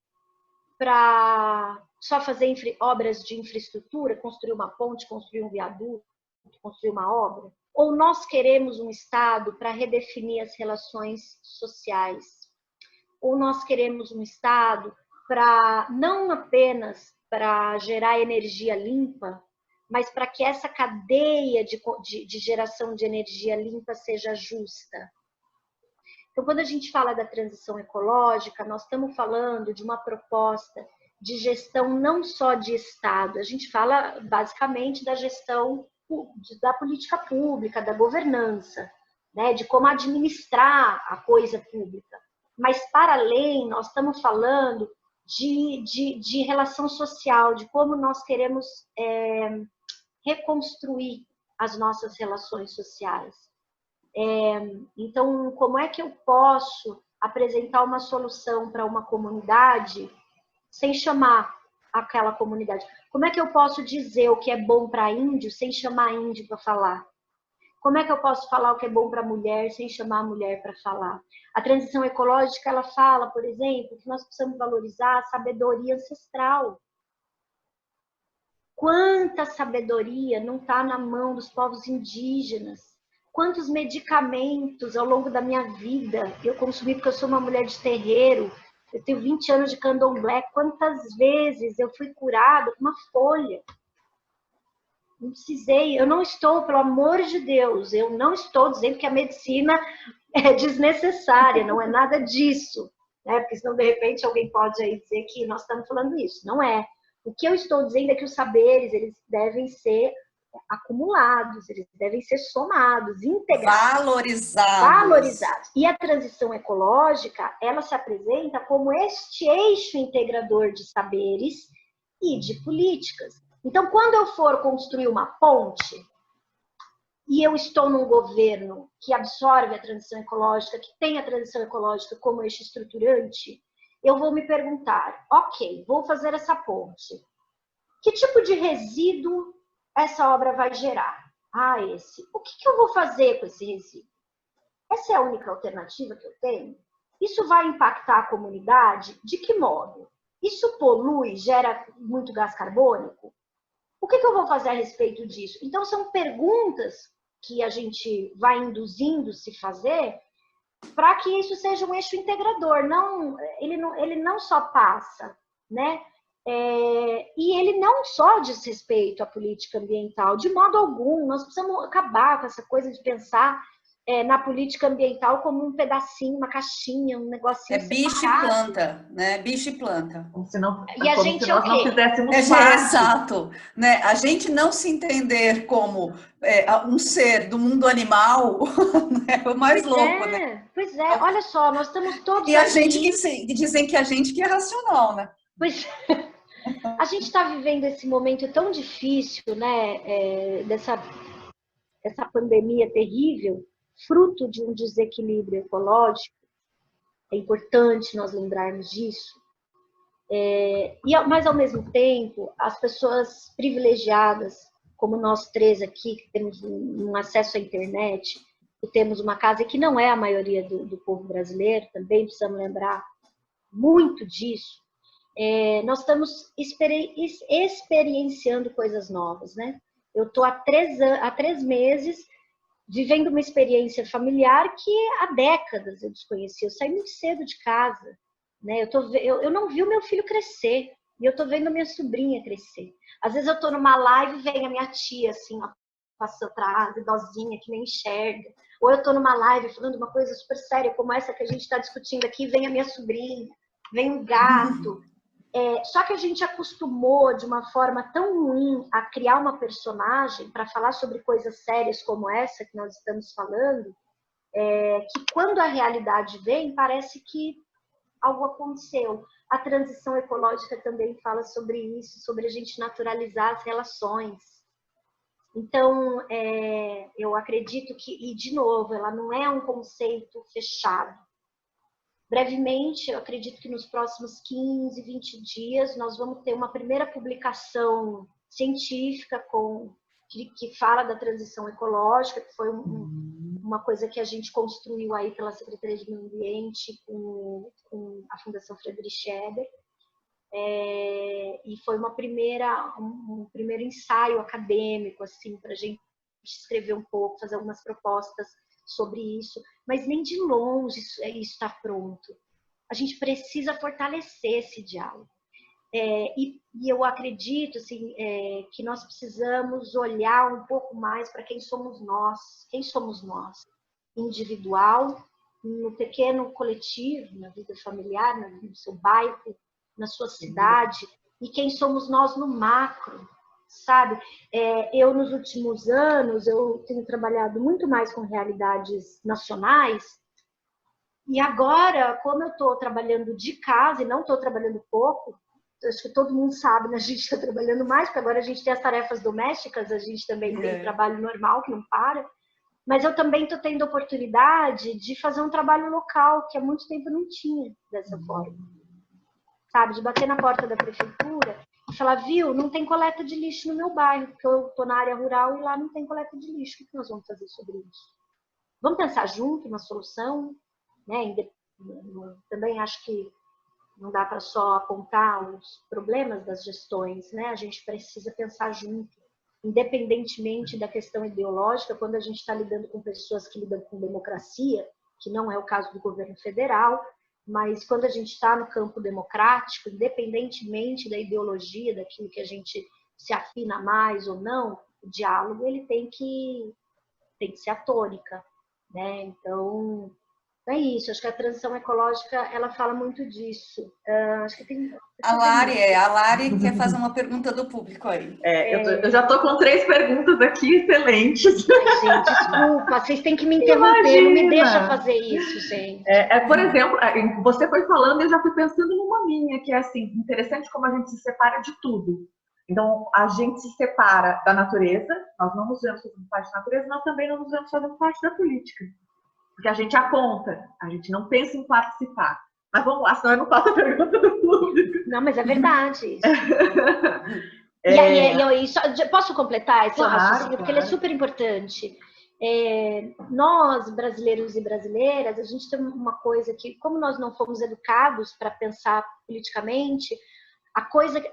Speaker 3: para só fazer obras de infraestrutura, construir uma ponte, construir um viaduto, construir uma obra? Ou nós queremos um Estado para redefinir as relações sociais? Ou nós queremos um Estado para não apenas para gerar energia limpa, mas para que essa cadeia de geração de energia limpa seja justa? Então, quando a gente fala da transição ecológica, nós estamos falando de uma proposta de gestão não só de Estado, a gente fala basicamente da gestão da política pública, da governança, né, de como administrar a coisa pública. Mas, para além, nós estamos falando de relação social, de como nós queremos reconstruir as nossas relações sociais. Então, como é que eu posso apresentar uma solução para uma comunidade sem chamar aquela comunidade? Como é que eu posso dizer o que é bom para índio sem chamar índio para falar? Como é que eu posso falar o que é bom para mulher sem chamar a mulher para falar? A transição ecológica, ela fala, por exemplo, que nós precisamos valorizar a sabedoria ancestral. Quanta sabedoria não está na mão dos povos indígenas? Quantos medicamentos ao longo da minha vida eu consumi, porque eu sou uma mulher de terreiro, eu tenho 20 anos de candomblé, quantas vezes eu fui curada com uma folha? Não precisei, eu não estou, pelo amor de Deus, eu não estou dizendo que a medicina é desnecessária, não é nada disso, né? Porque senão, de repente, alguém pode aí dizer que nós estamos falando isso. Não é. O que eu estou dizendo é que os saberes, eles devem ser acumulados, eles devem ser somados, integrados. Valorizados. E a transição ecológica, ela se apresenta como este eixo integrador de saberes e de políticas. Então, quando eu for construir uma ponte e eu estou num governo que absorve a transição ecológica, que tem a transição ecológica como eixo estruturante, eu vou me perguntar, ok, vou fazer essa ponte. Que tipo de resíduo essa obra vai gerar? Esse. O que eu vou fazer com esse resíduo? Essa é a única alternativa que eu tenho? Isso vai impactar a comunidade? De que modo? Isso polui, gera muito gás carbônico? O que eu vou fazer a respeito disso? Então, são perguntas que a gente vai induzindo se fazer para que isso seja um eixo integrador. Ele não só passa, né? E ele não só diz respeito à política ambiental, de modo algum. Nós precisamos acabar com essa coisa de pensar na política ambiental como um pedacinho, uma caixinha, um negocinho
Speaker 2: bicho e planta, né? Bicho e planta.
Speaker 1: Como se nós
Speaker 2: não
Speaker 1: fizéssemos parte.
Speaker 2: Exato. Né? A gente não se entender como um ser do mundo animal é o mais louco, né?
Speaker 3: Pois é, olha só, nós estamos todos
Speaker 2: E a gente que dizem que a gente que é racional, né?
Speaker 3: Pois a gente está vivendo esse momento tão difícil, né? Dessa pandemia terrível, fruto de um desequilíbrio ecológico. É importante nós lembrarmos disso. Mas, ao mesmo tempo, as pessoas privilegiadas, como nós três aqui, que temos um acesso à internet, que temos uma casa que não é a maioria do povo brasileiro, também precisamos lembrar muito disso. Nós estamos experienciando coisas novas, né? Eu estou há 3 meses vivendo uma experiência familiar que há décadas eu desconhecia. Eu saí muito cedo de casa, né? Eu não vi o meu filho crescer, e eu tô vendo a minha sobrinha crescer. Às vezes eu tô numa live e vem a minha tia, assim, ó, passa atrás, idosinha, que nem enxerga. Ou eu tô numa live falando uma coisa super séria, como essa que a gente está discutindo aqui, vem a minha sobrinha, vem um gato. Só que a gente acostumou de uma forma tão ruim a criar uma personagem para falar sobre coisas sérias como essa que nós estamos falando, que quando a realidade vem, parece que algo aconteceu. A transição ecológica também fala sobre isso, sobre a gente naturalizar as relações. Então, eu acredito que, e de novo, ela não é um conceito fechado. Brevemente, eu acredito que nos próximos 15, 20 dias, nós vamos ter uma primeira publicação científica que fala da transição ecológica, que foi uma coisa que a gente construiu aí pela Secretaria de Meio Ambiente com a Fundação Friedrich Schiller. E foi um primeiro ensaio acadêmico, assim, para a gente escrever um pouco, fazer algumas propostas sobre isso, mas nem de longe isso está pronto. A gente precisa fortalecer esse diálogo. E eu acredito assim, que nós precisamos olhar um pouco mais para quem somos nós, individual, no pequeno coletivo, na vida familiar, no seu bairro, na sua cidade, e quem somos nós no macro, sabe? Eu, nos últimos anos, eu tenho trabalhado muito mais com realidades nacionais, e agora, como eu estou trabalhando de casa e não estou trabalhando pouco, acho que todo mundo sabe, né? A gente está trabalhando mais, porque agora a gente tem as tarefas domésticas, a gente também tem trabalho normal, que não para, mas eu também estou tendo oportunidade de fazer um trabalho local, que há muito tempo não tinha dessa forma. Sabe, de bater na porta da prefeitura e falar, viu, não tem coleta de lixo no meu bairro, porque eu estou na área rural e lá não tem coleta de lixo. O que nós vamos fazer sobre isso? Vamos pensar junto na solução? Né? Também acho que não dá para só apontar os problemas das gestões, né? A gente precisa pensar junto, independentemente da questão ideológica, quando a gente está lidando com pessoas que lidam com democracia, que não é o caso do governo federal, mas quando a gente está no campo democrático, independentemente da ideologia, daquilo que a gente se afina mais ou não, o diálogo ele tem que ser a tônica, né? Então, é isso. Acho que a transição ecológica ela fala muito disso. Acho que tem...
Speaker 2: A Lari quer fazer uma pergunta do público aí.
Speaker 1: Eu já estou com 3 perguntas aqui excelentes.
Speaker 3: Ai, gente, desculpa, vocês têm que me interromper, imagina. Não me deixa fazer isso, gente.
Speaker 1: Por exemplo, você foi falando e eu já fui pensando numa minha, que é assim, interessante como a gente se separa de tudo. Então, a gente se separa da natureza, nós não nos vemos fazendo parte da natureza, nós também não nos vemos fazendo parte da política. Porque a gente aponta, a gente não pensa em participar. Mas vamos lá, senão eu não faço a pergunta do público.
Speaker 3: Não, mas é verdade isso. E aí, posso completar esse raciocínio? Porque ele é super importante. Nós, brasileiros e brasileiras, a gente tem uma coisa que, como nós não fomos educados para pensar politicamente,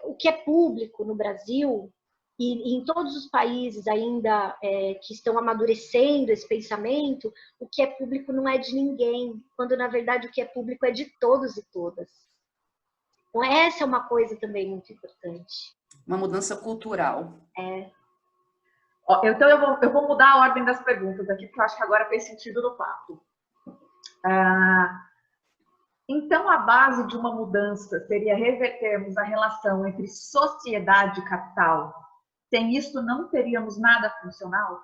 Speaker 3: o que é público no Brasil, e em todos os países ainda que estão amadurecendo esse pensamento, o que é público não é de ninguém, quando na verdade o que é público é de todos e todas. Então essa é uma coisa também muito importante.
Speaker 2: Uma mudança cultural.
Speaker 1: Então eu vou mudar a ordem das perguntas aqui, porque eu acho que agora fez sentido no papo. Então, a base de uma mudança seria revertermos a relação entre sociedade e capital. Sem isso, não teríamos nada funcional?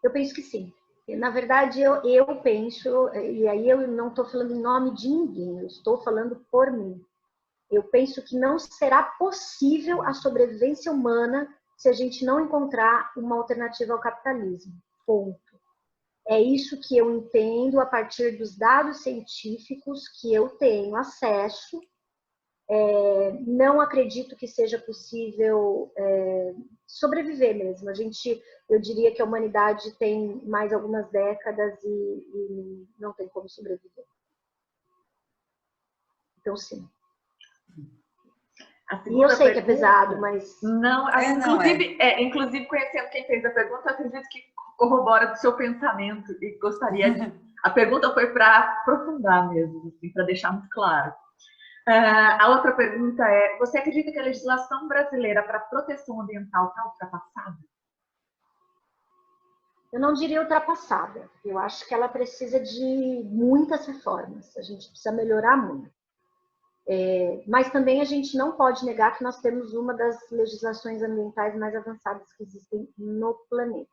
Speaker 3: Eu penso que sim. Na verdade, eu penso, e aí eu não estou falando em nome de ninguém, eu estou falando por mim. Eu penso que não será possível a sobrevivência humana se a gente não encontrar uma alternativa ao capitalismo. Ponto. É isso que eu entendo a partir dos dados científicos que eu tenho acesso. Não acredito que seja possível sobreviver mesmo. Eu diria que a humanidade tem mais algumas décadas e não tem como sobreviver. Então, sim. E eu sei que é pesado, mas...
Speaker 1: Não, inclusive, conhecendo quem fez a pergunta, eu acredito que corrobora do seu pensamento e gostaria de A pergunta foi para aprofundar mesmo, assim, para deixar muito claro. A outra pergunta é: você acredita que a legislação brasileira para proteção ambiental está ultrapassada?
Speaker 3: Eu não diria ultrapassada. Eu acho que ela precisa de muitas reformas. A gente precisa melhorar muito. Mas também a gente não pode negar que nós temos uma das legislações ambientais mais avançadas que existem no planeta.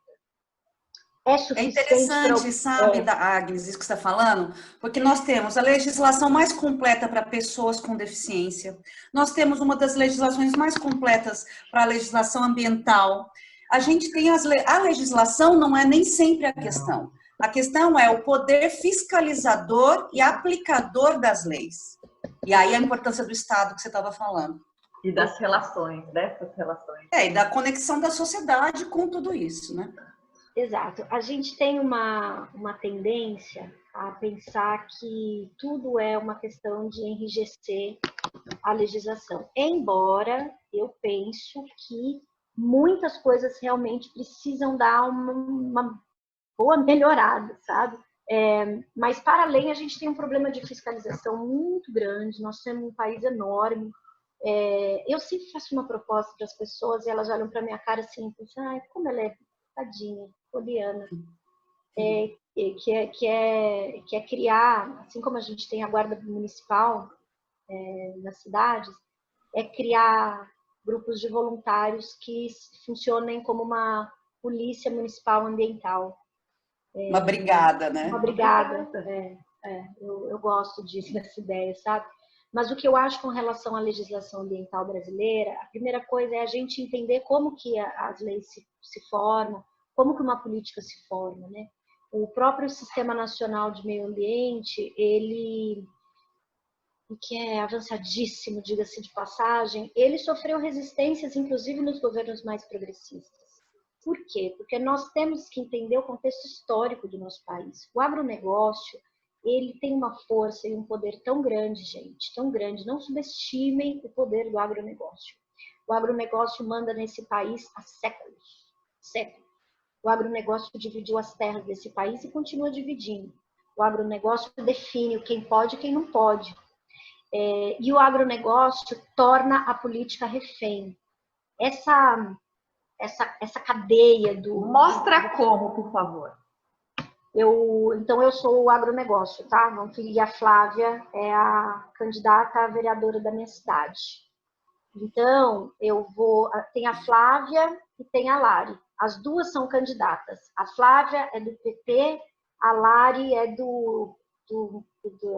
Speaker 3: É
Speaker 2: interessante, sabe, Agnes, isso que você está falando, porque nós temos a legislação mais completa para pessoas com deficiência, nós temos uma das legislações mais completas para a legislação ambiental. A gente tem a legislação não é nem sempre a questão. A questão é o poder fiscalizador e aplicador das leis. E aí a importância do Estado que você estava falando.
Speaker 1: E das relações, dessas relações.
Speaker 2: E da conexão da sociedade com tudo isso, né?
Speaker 3: Exato. A gente tem uma tendência a pensar que tudo é uma questão de enrijecer a legislação. Embora eu penso que muitas coisas realmente precisam dar uma boa melhorada, sabe? Mas, para além, a gente tem um problema de fiscalização muito grande. Nós temos um país enorme. Eu sempre faço uma proposta para as pessoas e elas olham para minha cara assim e pensam: ai, como ela é tadinha, Poliana. Que é criar, assim como a gente tem a guarda municipal nas cidades, é criar grupos de voluntários que funcionem como uma polícia municipal ambiental.
Speaker 2: Uma brigada, né?
Speaker 3: Uma brigada. Eu gosto disso, dessa ideia, sabe? Mas o que eu acho com relação à legislação ambiental brasileira, a primeira coisa é a gente entender como que as leis se formam, como que uma política se forma, né? O próprio Sistema Nacional de Meio Ambiente, ele, que é avançadíssimo, diga-se de passagem, ele sofreu resistências, inclusive nos governos mais progressistas. Por quê? Porque nós temos que entender o contexto histórico do nosso país. O agronegócio, ele tem uma força e um poder tão grande, gente, tão grande. Não subestimem o poder do agronegócio. O agronegócio manda nesse país há séculos, séculos. O agronegócio dividiu as terras desse país e continua dividindo. O agronegócio define quem pode e quem não pode. E o agronegócio torna a política refém. Essa cadeia do...
Speaker 1: Mostra como, por favor.
Speaker 3: Então, eu sou o agronegócio, tá? E a Flávia é a candidata a vereadora da minha cidade. Então, tem a Flávia e tem a Lari. As duas são candidatas. A Flávia é do PT, a Lari é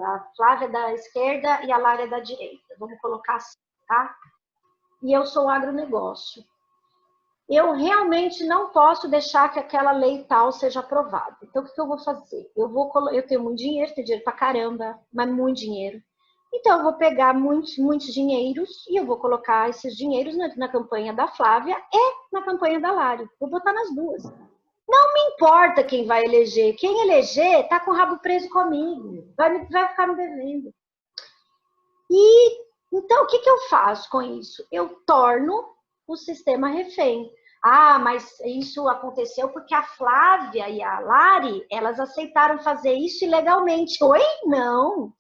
Speaker 3: a Flávia é da esquerda e a Lari é da direita. Vamos colocar assim, tá? E eu sou o agronegócio. Eu realmente não posso deixar que aquela lei tal seja aprovada. Então, o que eu vou fazer? Eu tenho muito dinheiro, tenho dinheiro pra caramba, mas muito dinheiro. Então, eu vou pegar muitos dinheiros e eu vou colocar esses dinheiros na campanha da Flávia e na campanha da Lari. Vou botar nas duas. Não me importa quem vai eleger. Quem eleger tá com o rabo preso comigo. Vai ficar me devendo. Então, o que eu faço com isso? Eu torno o sistema refém. Ah, mas isso aconteceu porque a Flávia e a Lari, elas aceitaram fazer isso ilegalmente. Oi? Não.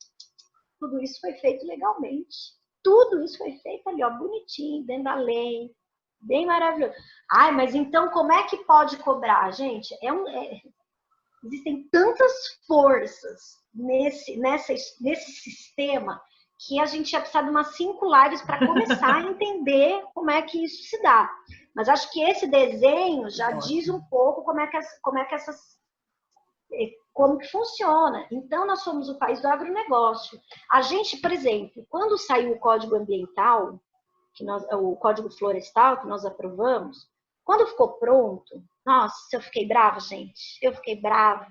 Speaker 3: Tudo isso foi feito legalmente. Tudo isso foi feito ali, ó, bonitinho, dentro da lei. Bem maravilhoso. Ai, mas então como é que pode cobrar? Gente, existem tantas forças nesse sistema que a gente ia precisar de umas 5 lives para começar a entender como é que isso se dá. Mas acho que esse desenho já diz um pouco como que funciona. Então, nós somos o país do agronegócio. A gente, por exemplo, quando saiu o Código Ambiental, o Código Florestal, que nós aprovamos, quando ficou pronto, nossa, eu fiquei brava, gente. Eu fiquei brava.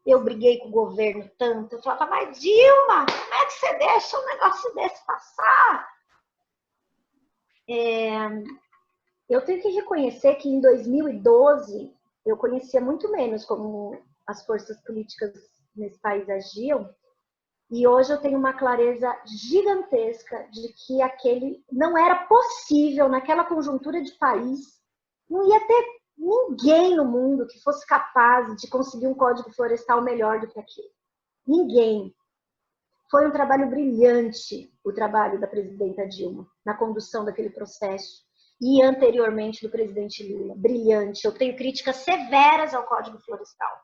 Speaker 3: Eu briguei com o governo tanto. Eu falava: mas Dilma, como é que você deixa um negócio desse passar? Eu tenho que reconhecer que em 2012 eu conhecia muito menos como as forças políticas nesse país agiam, e hoje eu tenho uma clareza gigantesca de que não era possível, naquela conjuntura de país, não ia ter ninguém no mundo que fosse capaz de conseguir um código florestal melhor do que aquele. Ninguém. Foi um trabalho brilhante, o trabalho da presidenta Dilma, na condução daquele processo. E anteriormente do presidente Lula. Brilhante. Eu tenho críticas severas ao Código Florestal.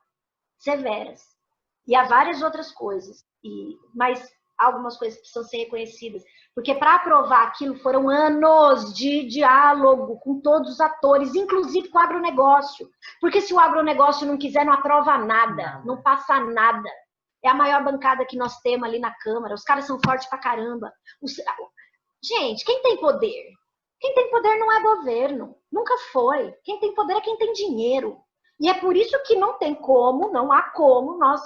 Speaker 3: Severas. E há várias outras coisas. Mas algumas coisas precisam ser reconhecidas. Porque para aprovar aquilo foram anos de diálogo com todos os atores, inclusive com o agronegócio. Porque se o agronegócio não quiser, não aprova nada. Não passa nada. É a maior bancada que nós temos ali na Câmara. Os caras são fortes pra caramba. Gente, quem tem poder? Quem tem poder não é governo, nunca foi. Quem tem poder é quem tem dinheiro. E é por isso que não há como nós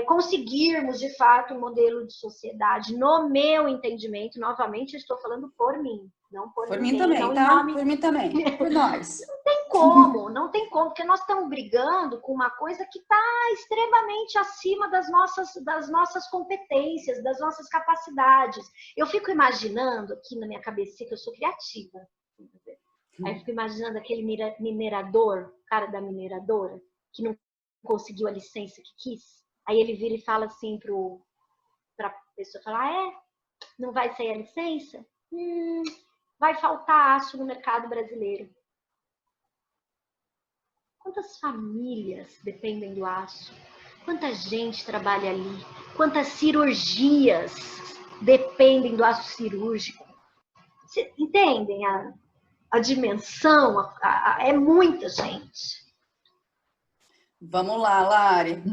Speaker 3: conseguirmos, de fato, um modelo de sociedade, no meu entendimento, novamente, eu estou falando por mim, não por ninguém.
Speaker 2: Mim também,
Speaker 3: não
Speaker 2: tá? Por mim também, por nós.
Speaker 3: Não tem como, porque nós estamos brigando com uma coisa que está extremamente acima das nossas competências, das nossas capacidades. Eu fico imaginando aqui na minha cabeça, que eu sou criativa, aí eu fico imaginando aquele minerador, cara da mineradora, que não conseguiu a licença que quis, aí ele vira e fala assim para a pessoa, não vai sair a licença? Vai faltar aço no mercado brasileiro. Quantas famílias dependem do aço? Quanta gente trabalha ali? Quantas cirurgias dependem do aço cirúrgico? Vocês entendem a dimensão? É muita gente.
Speaker 2: Vamos lá, Lari.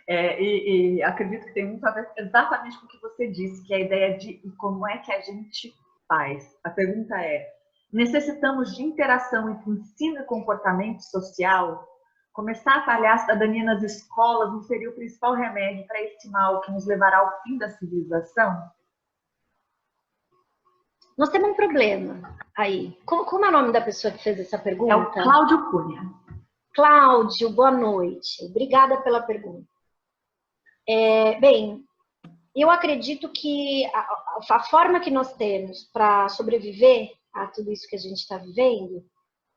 Speaker 1: E acredito que tem muito a ver exatamente com o que você disse, que é a ideia de como é que a gente faz. A pergunta é: necessitamos de interação entre ensino e comportamento social? Começar a talhar a cidadania nas escolas não seria o principal remédio para esse mal que nos levará ao fim da civilização?
Speaker 3: Nós temos um problema aí. Como é o nome da pessoa que fez essa pergunta?
Speaker 1: É o Cláudio Cunha.
Speaker 3: Cláudio, boa noite. Obrigada pela pergunta. Bem, eu acredito que a forma que nós temos para sobreviver a tudo isso que a gente está vivendo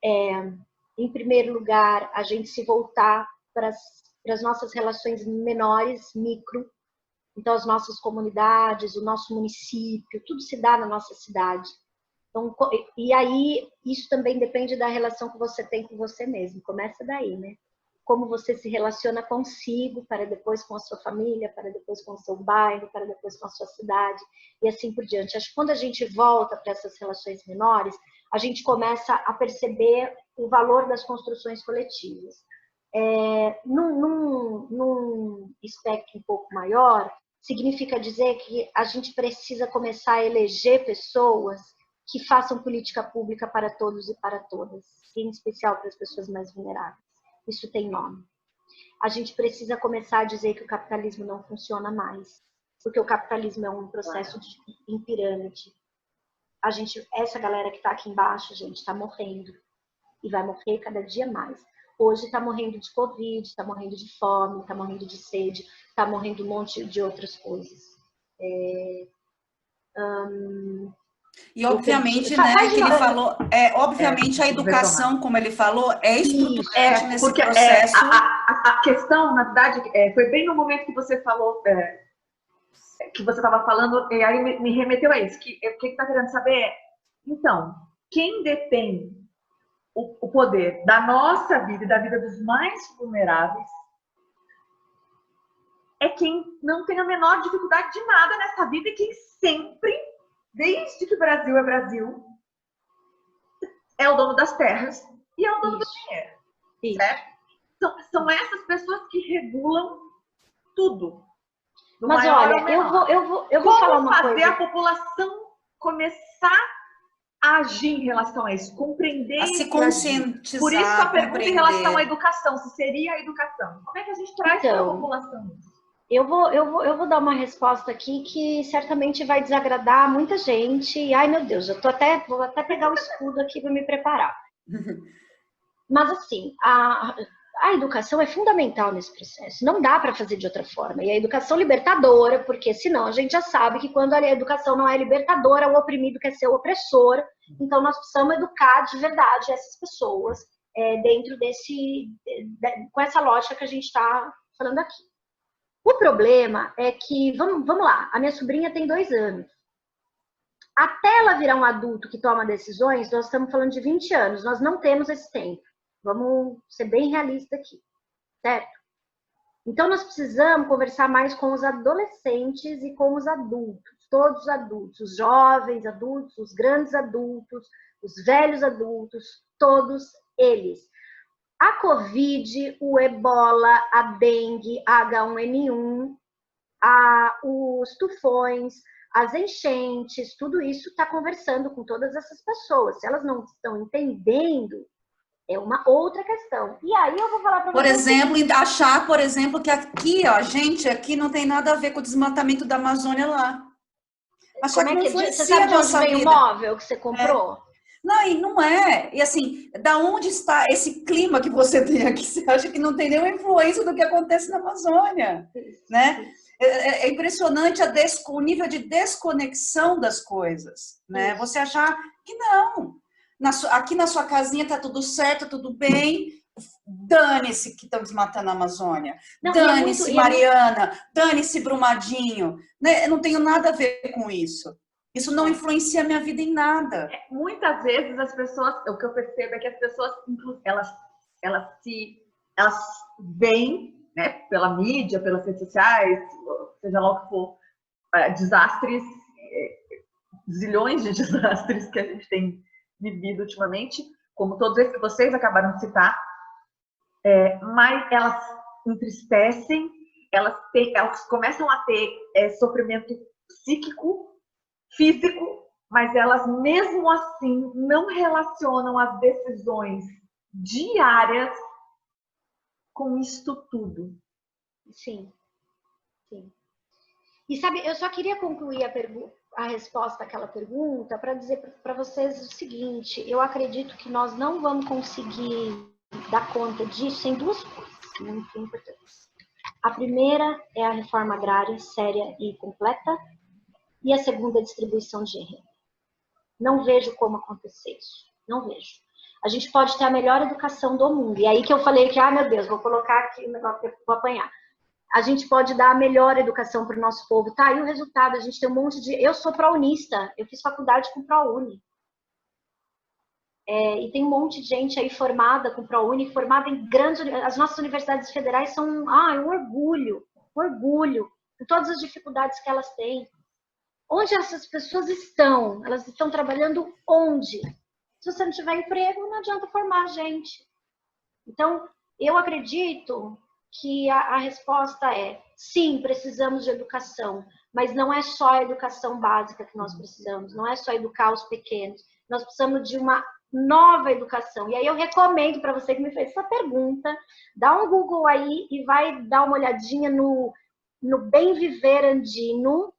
Speaker 3: é, em primeiro lugar, a gente se voltar para as nossas relações menores, micro. Então, as nossas comunidades, o nosso município, tudo se dá na nossa cidade. Então, e aí, isso também depende da relação que você tem com você mesmo. Começa daí, né? Como você se relaciona consigo, para depois com a sua família, para depois com o seu bairro, para depois com a sua cidade, e assim por diante. Acho que quando a gente volta para essas relações menores, a gente começa a perceber o valor das construções coletivas. Num espectro um pouco maior, significa dizer que a gente precisa começar a eleger pessoas que façam política pública para todos e para todas, em especial para as pessoas mais vulneráveis. Isso tem nome. A gente precisa começar a dizer que o capitalismo não funciona mais, porque o capitalismo é um processo em pirâmide. Essa galera que está aqui embaixo, gente, está morrendo. E vai morrer cada dia mais. Hoje está morrendo de Covid, está morrendo de fome, está morrendo de sede, está morrendo um monte de outras coisas.
Speaker 2: E obviamente, né, que ele falou, obviamente a educação, como ele falou, é estruturante nesse processo.
Speaker 1: A questão, na verdade, foi bem no momento que você falou, que você estava falando, e aí me remeteu a isso, que o que está querendo saber é, então, quem detém o poder da nossa vida e da vida dos mais vulneráveis é quem não tem a menor dificuldade de nada nessa vida e quem sempre, desde que o Brasil é Brasil, é o dono das terras e é o dono do dinheiro. Certo? São essas pessoas que regulam tudo.
Speaker 3: Mas olha, eu vou falar uma coisa.
Speaker 1: Como fazer a população começar a agir em relação a isso, compreender
Speaker 2: a se conscientizar.
Speaker 1: Por isso a pergunta em relação à educação, se seria a educação. Como é que a gente traz para a população isso?
Speaker 3: Eu vou dar uma resposta aqui que certamente vai desagradar muita gente. E, ai, meu Deus, vou até pegar o escudo aqui para me preparar. Mas assim, a educação é fundamental nesse processo. Não dá para fazer de outra forma. E a educação libertadora, porque senão a gente já sabe que quando a educação não é libertadora, o oprimido quer ser o opressor. Então nós precisamos educar de verdade essas pessoas dentro com essa lógica que a gente está falando aqui. O problema é que, vamos lá, a minha sobrinha tem 2 anos. Até ela virar um adulto que toma decisões, nós estamos falando de 20 anos, nós não temos esse tempo. Vamos ser bem realistas aqui, certo? Então, nós precisamos conversar mais com os adolescentes e com os adultos, todos os adultos, os jovens adultos, os grandes adultos, os velhos adultos, todos eles. A Covid, o Ebola, a dengue, a H1N1, os tufões, as enchentes, tudo isso está conversando com todas essas pessoas. Se elas não estão entendendo, é uma outra questão. E aí eu vou falar para vocês...
Speaker 2: Por exemplo, achar, por exemplo, que aqui, ó, gente, aqui não tem nada a ver com o desmatamento da Amazônia lá. Achar
Speaker 3: Como é que
Speaker 2: influencia
Speaker 3: você sabe de onde
Speaker 2: nossa
Speaker 3: veio o
Speaker 2: vida.
Speaker 3: móvel que você comprou?
Speaker 2: Não, e não é. E assim, da onde está esse clima que você tem aqui? Você acha que não tem nenhuma influência do que acontece na Amazônia, né? É impressionante o nível de desconexão das coisas, né? Você achar que não. Aqui na sua casinha tá tudo certo, tudo bem. Dane-se que estão desmatando a Amazônia. Dane-se Mariana, dane-se Brumadinho. Né? Eu não tenho nada a ver com isso. Isso não influencia a minha vida em nada.
Speaker 1: Muitas vezes as pessoas, o que eu percebo é que as pessoas, elas veem, né, pela mídia, pelas redes sociais, seja lá o que for, desastres, zilhões de desastres que a gente tem vivido ultimamente, como todos esses que vocês acabaram de citar, mas elas entristecem, elas começam a ter sofrimento psíquico, físico, mas elas mesmo assim não relacionam as decisões diárias com isto tudo.
Speaker 3: Sim, sim. E sabe, eu só queria concluir a resposta àquela pergunta para dizer para vocês o seguinte: eu acredito que nós não vamos conseguir dar conta disso sem 2 coisas muito importantes. A primeira é a reforma agrária séria e completa, e a segunda, a distribuição de renda. Não vejo como acontecer isso. Não vejo. A gente pode ter a melhor educação do mundo. E aí que eu falei que, meu Deus, vou colocar aqui o negócio que eu vou apanhar. A gente pode dar a melhor educação para o nosso povo. Tá, e o resultado? A gente tem um monte de... Eu sou prounista. Eu fiz faculdade com ProUni. E tem um monte de gente aí formada com ProUni, formada em grandes... As nossas universidades federais são um orgulho. Orgulho. Com todas as dificuldades que elas têm. Onde essas pessoas estão? Elas estão trabalhando onde? Se você não tiver emprego, não adianta formar gente. Então, eu acredito que a resposta é sim, precisamos de educação, mas não é só a educação básica que nós precisamos, não é só educar os pequenos, nós precisamos de uma nova educação. E aí eu recomendo para você que me fez essa pergunta, dá um Google aí e vai dar uma olhadinha no Bem Viver Andino.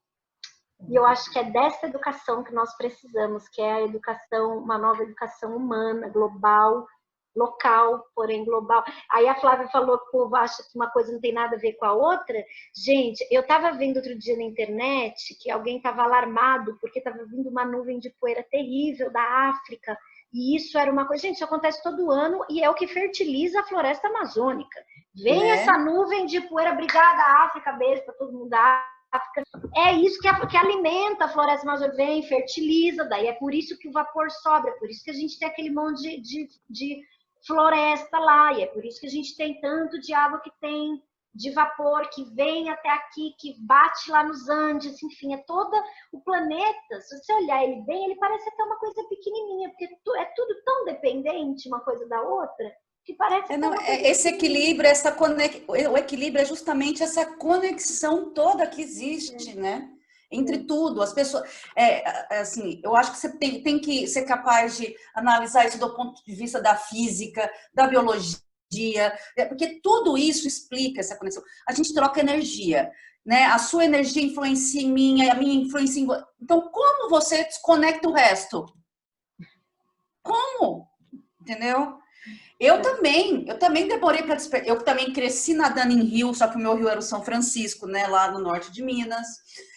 Speaker 3: E eu acho que é dessa educação que nós precisamos, que é a educação, uma nova educação humana, global, local, porém global. Aí a Flávia falou que o povo acha que uma coisa não tem nada a ver com a outra. Gente, eu estava vendo outro dia na internet que alguém estava alarmado porque estava vindo uma nuvem de poeira terrível da África. E isso era uma coisa... Gente, isso acontece todo ano e é o que fertiliza a floresta amazônica. Vem essa nuvem de poeira, obrigada África, beijo para todo mundo da África. É isso que alimenta a floresta amazônica, vem, fertiliza, daí é por isso que o vapor sobe, é por isso que a gente tem aquele monte de floresta lá, e é por isso que a gente tem tanto de água que tem de vapor, que vem até aqui, que bate lá nos Andes, enfim, é todo o planeta, se você olhar ele bem, ele parece até uma coisa pequenininha, porque é tudo tão dependente uma coisa da outra, que parece
Speaker 2: esse equilíbrio, o equilíbrio é justamente essa conexão toda que existe, né? Entre tudo, as pessoas, assim, eu acho que você tem que ser capaz de analisar isso do ponto de vista da física, da biologia, porque tudo isso explica essa conexão. A gente troca energia, né? A sua energia influencia em mim, a minha influencia em você. Então, como você desconecta o resto? Como? Entendeu? Eu também demorei para despertar. Eu também cresci nadando em rio, só que o meu rio era o São Francisco, né, lá no norte de Minas.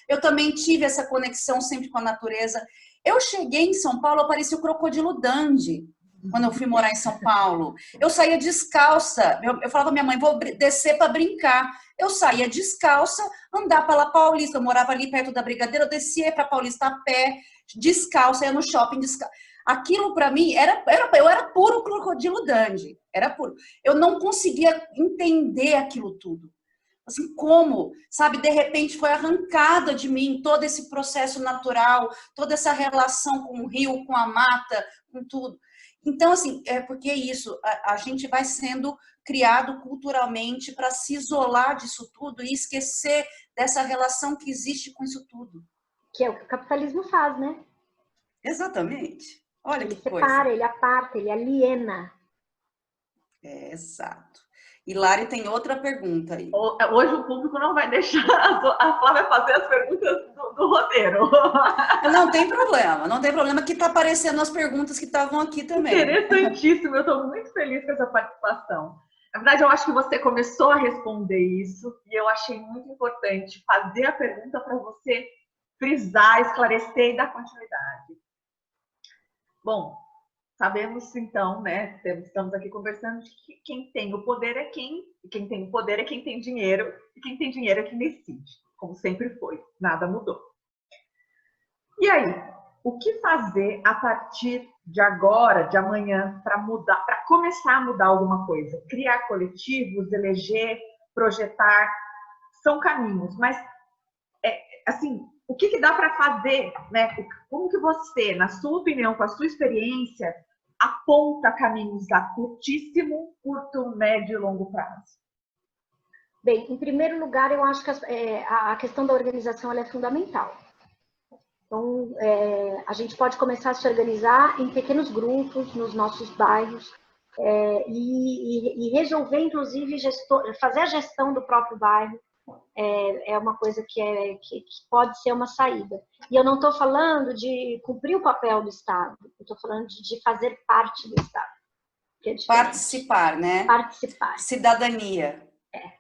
Speaker 2: Eu também tive essa conexão sempre com a natureza. Eu cheguei em São Paulo, apareceu o crocodilo Dundee. Quando eu fui morar em São Paulo, eu saía descalça. Eu falava, minha mãe, vou descer para brincar. Eu saía descalça, andar pela Paulista. Eu morava ali perto da Brigadeira, eu descia para Paulista a pé, descalça, ia no shopping descalça. Aquilo para mim eu era puro crocodilo Dundee, era puro. Eu não conseguia entender aquilo tudo. Assim, como, sabe, de repente foi arrancada de mim todo esse processo natural, toda essa relação com o rio, com a mata, com tudo. Então, assim, é porque é isso, a gente vai sendo criado culturalmente para se isolar disso tudo e esquecer dessa relação que existe com isso tudo.
Speaker 3: Que é o que o capitalismo faz, né?
Speaker 2: Exatamente. Olha
Speaker 3: Ele
Speaker 2: que
Speaker 3: separa,
Speaker 2: coisa.
Speaker 3: ele aparta, ele aliena.
Speaker 2: É, exato. E Lari tem outra pergunta aí.
Speaker 1: Hoje o público não vai deixar a Flávia fazer as perguntas do roteiro.
Speaker 2: Não tem problema que está aparecendo as perguntas que estavam aqui também.
Speaker 1: Interessantíssimo, eu estou muito feliz com essa participação. Na verdade, eu acho que você começou a responder isso e eu achei muito importante fazer a pergunta para você frisar, esclarecer e dar continuidade. Bom, sabemos então, né? Estamos aqui conversando de que quem tem o poder é quem tem o poder é quem tem dinheiro, e quem tem dinheiro é quem decide, como sempre foi, nada mudou. E aí, o que fazer a partir de agora, de amanhã, para mudar, para começar a mudar alguma coisa? Criar coletivos, eleger, projetar, são caminhos, mas assim, o que dá para fazer, né? Como que você, na sua opinião, com a sua experiência, aponta caminhos a curtíssimo, curto, médio e longo prazo?
Speaker 3: Bem, em primeiro lugar, eu acho que a questão da organização ela é fundamental. Então, a gente pode começar a se organizar em pequenos grupos, nos nossos bairros, e resolver, inclusive, fazer a gestão do próprio bairro. É uma coisa que pode ser uma saída. E eu não estou falando de cumprir o papel do Estado, eu estou falando de fazer parte do Estado. Que é
Speaker 2: participar, né?
Speaker 3: Participar.
Speaker 2: Cidadania.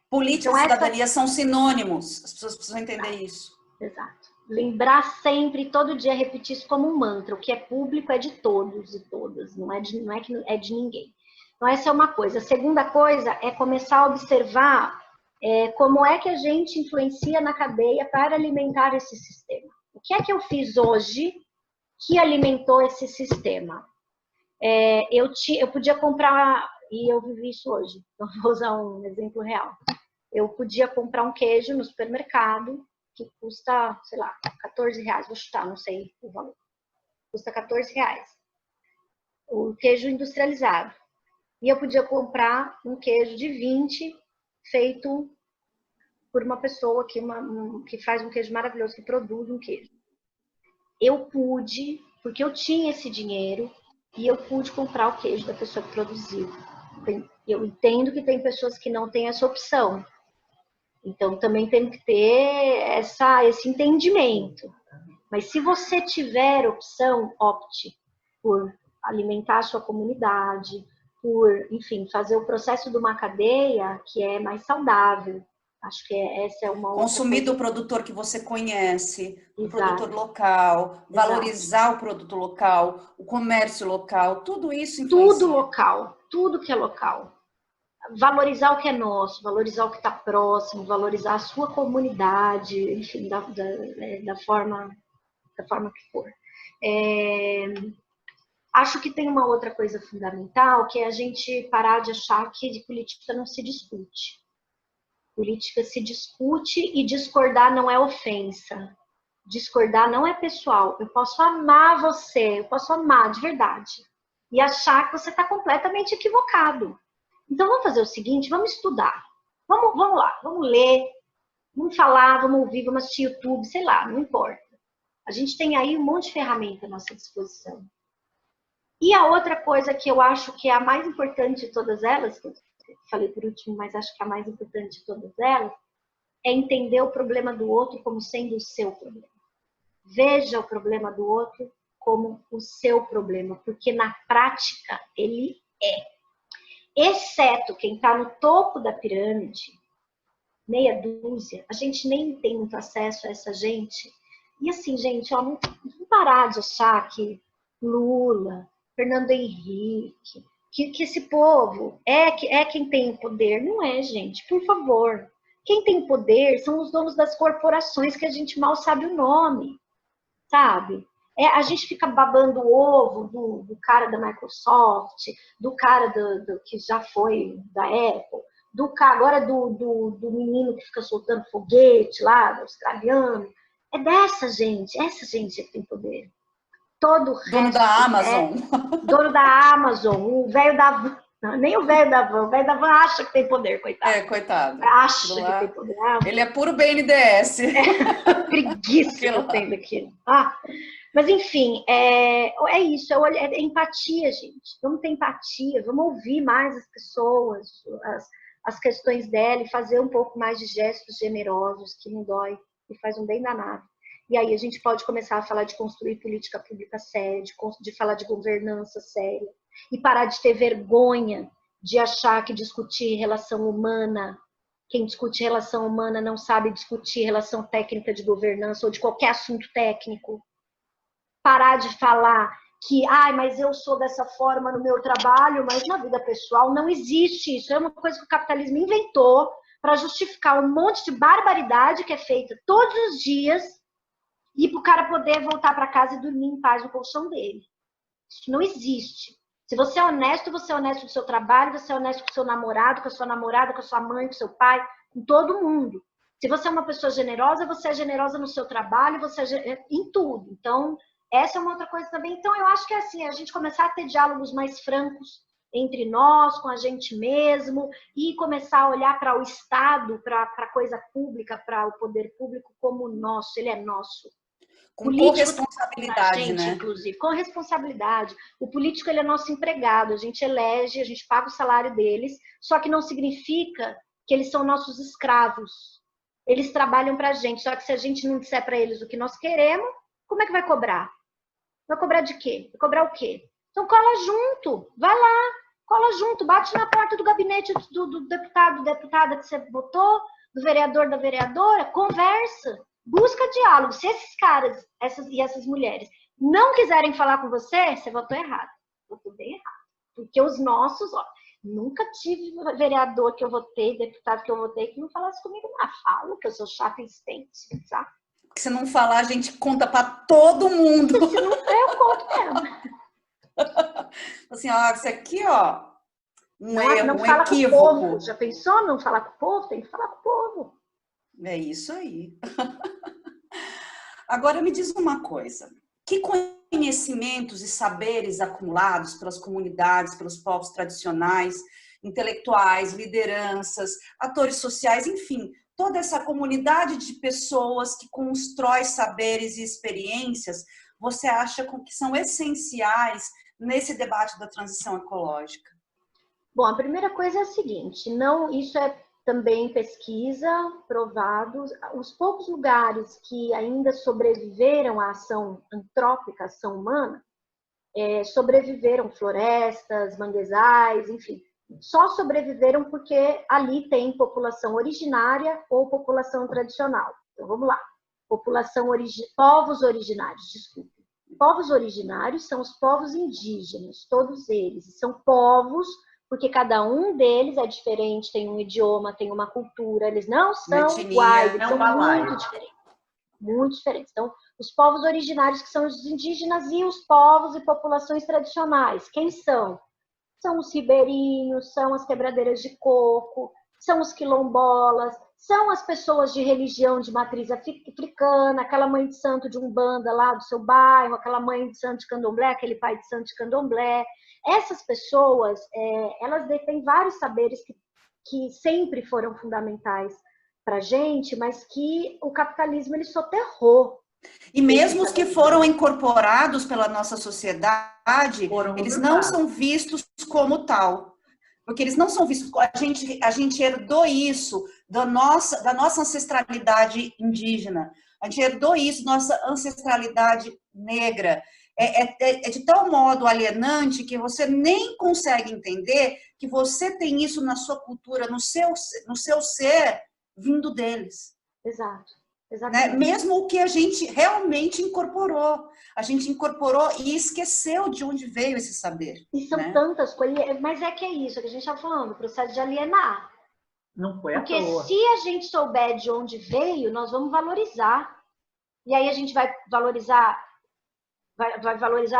Speaker 2: Política e cidadania são sinônimos. As pessoas precisam entender isso.
Speaker 3: Exato. Lembrar sempre, todo dia, repetir isso como um mantra. O que é público é de todos e todas, não é que é de ninguém. Então, essa é uma coisa. A segunda coisa é começar a observar como é que a gente influencia na cadeia para alimentar esse sistema. O que é que eu fiz hoje que alimentou esse sistema? Eu podia comprar, e eu vivi isso hoje, então vou usar um exemplo real. Eu podia comprar um queijo no supermercado, que custa, sei lá, R$14, vou chutar, não sei o valor. Custa R$14. O queijo industrializado. E eu podia comprar um queijo de 20, feito por uma pessoa que faz um queijo maravilhoso, que produz um queijo. Eu pude, porque eu tinha esse dinheiro, e eu pude comprar o queijo da pessoa que produziu. Eu entendo que tem pessoas que não têm essa opção. Então, também tem que ter esse entendimento. Mas se você tiver opção, opte por alimentar a sua comunidade, por, enfim, fazer o processo de uma cadeia que é mais saudável. Acho que essa é uma
Speaker 2: consumir do produtor que você conhece, do produtor local, valorizar o produto local, o comércio local, tudo isso influencia.
Speaker 3: Tudo local, tudo que é local. Valorizar o que é nosso, valorizar o que está próximo, valorizar a sua comunidade, enfim, da forma que for. Acho que tem uma outra coisa fundamental, que é a gente parar de achar que de política não se discute. Política se discute e discordar não é ofensa. Discordar não é pessoal. Eu posso amar você, eu posso amar de verdade. E achar que você está completamente equivocado. Então, vamos fazer o seguinte, vamos estudar. Vamos lá, vamos ler, vamos falar, vamos ouvir, vamos assistir YouTube, sei lá, não importa. A gente tem aí um monte de ferramenta à nossa disposição. E a outra coisa que eu acho que é a mais importante de todas elas, que eu falei por último, mas acho que a mais importante de todas elas, é entender o problema do outro como sendo o seu problema. Veja o problema do outro como o seu problema, porque na prática ele é. exceto quem está no topo da pirâmide, meia dúzia, a gente nem tem muito acesso a essa gente. E assim, gente, ó, não parar de achar que Lula, Fernando Henrique, que esse povo é quem tem o poder. Não é, gente, por favor. Quem tem poder são os donos das corporações que a gente mal sabe o nome, sabe? A gente fica babando o ovo do cara da Microsoft, do cara que já foi da Apple, agora do menino que fica soltando foguete lá, do australiano. É dessa gente, essa gente que tem poder. Todo o resto
Speaker 2: dono da Amazon.
Speaker 3: Dono da Amazon, o velho da van. Não, nem o velho da van. O velho da van acha que tem poder, coitado.
Speaker 2: Coitado.
Speaker 3: Acha que tem poder.
Speaker 2: Ele é puro BNDES.
Speaker 3: Preguiça que eu tenho daquilo. Mas, enfim, é isso. É empatia, gente. Vamos ter empatia. Vamos ouvir mais as pessoas, as questões dela e fazer um pouco mais de gestos generosos, que não dói e faz um bem danado. E aí a gente pode começar a falar de construir política pública séria, de falar de governança séria, e parar de ter vergonha de achar que discutir relação humana, quem discute relação humana não sabe discutir relação técnica de governança ou de qualquer assunto técnico. Parar de falar que, mas eu sou dessa forma no meu trabalho, mas na vida pessoal não existe isso. É uma coisa que o capitalismo inventou para justificar um monte de barbaridade que é feita todos os dias e para o cara poder voltar para casa e dormir em paz no colchão dele. Isso não existe. Se você é honesto do seu trabalho, você é honesto com o seu namorado, com a sua namorada, com a sua mãe, com o seu pai, com todo mundo. Se você é uma pessoa generosa, você é generosa no seu trabalho, você é em tudo. Então, essa é uma outra coisa também. Então, eu acho que é assim, a gente começar a ter diálogos mais francos entre nós, com a gente mesmo, e começar a olhar para o Estado, para a coisa pública, para o poder público como nosso, ele é nosso.
Speaker 2: Com responsabilidade,
Speaker 3: gente,
Speaker 2: né?
Speaker 3: Inclusive, com responsabilidade. O político, ele é nosso empregado, a gente elege, a gente paga o salário deles, só que não significa que eles são nossos escravos. Eles trabalham para a gente, só que se a gente não disser para eles o que nós queremos, como é que vai cobrar? Vai cobrar de quê? Vai cobrar o quê? Então cola junto, vai lá, cola junto, bate na porta do gabinete do deputado, deputada que você votou, do vereador, da vereadora, conversa. Busca diálogo. Se esses caras essas mulheres não quiserem falar com você, você votou errado. Votou bem errado. Porque os nossos, nunca tive vereador que eu votei, deputado que eu votei, que não falasse comigo. Falo que eu sou chata e insistente, sabe?
Speaker 2: Porque se não falar, a gente conta para todo mundo.
Speaker 3: Se não for, eu conto mesmo.
Speaker 2: Assim, isso aqui, erro,
Speaker 3: não
Speaker 2: um
Speaker 3: fala
Speaker 2: equívoco.
Speaker 3: Com o povo. Já pensou não falar com o povo? Tem que falar com o povo.
Speaker 2: É isso aí. Agora me diz uma coisa. Que conhecimentos e saberes acumulados pelas comunidades, pelos povos tradicionais, intelectuais, lideranças, atores sociais, enfim, toda essa comunidade de pessoas que constrói saberes e experiências, você acha que são essenciais nesse debate da transição ecológica?
Speaker 3: Bom, a primeira coisa é a seguinte, isso é também pesquisa, provado, os poucos lugares que ainda sobreviveram à ação antrópica, ação humana, sobreviveram florestas, manguezais, enfim, só sobreviveram porque ali tem população originária ou população tradicional. Então, vamos lá. Povos originários, desculpe. Povos originários são os povos indígenas, todos eles. E são povos porque cada um deles é diferente, tem um idioma, tem uma cultura, eles não são iguais, eles são muito diferentes. Muito diferentes. Então, os povos originários, que são os indígenas, e os povos e populações tradicionais, quem são? São os ribeirinhos, são as quebradeiras de coco, são os quilombolas, são as pessoas de religião de matriz africana, aquela mãe de santo de Umbanda lá do seu bairro, aquela mãe de santo de Candomblé, aquele pai de santo de Candomblé. Essas pessoas, elas detêm vários saberes que sempre foram fundamentais para a gente, mas que o capitalismo ele soterrou.
Speaker 2: E mesmo os que foram incorporados pela nossa sociedade, eles não são vistos como tal. Porque eles não são vistos... A gente herdou isso da nossa ancestralidade indígena. A gente herdou isso da nossa ancestralidade negra. é de tal modo alienante que você nem consegue entender que você tem isso na sua cultura, no seu ser, vindo deles.
Speaker 3: Exato.
Speaker 2: Né?
Speaker 3: Exatamente.
Speaker 2: Mesmo o que a gente realmente incorporou. A gente incorporou e esqueceu de onde veio esse saber.
Speaker 3: E são
Speaker 2: né?
Speaker 3: tantas coisas, mas é que é isso que a gente está falando, o processo de alienar.
Speaker 1: Não foi à
Speaker 3: Porque
Speaker 1: toa.
Speaker 3: se a gente souber de onde veio, nós vamos valorizar. E aí a gente vai valorizar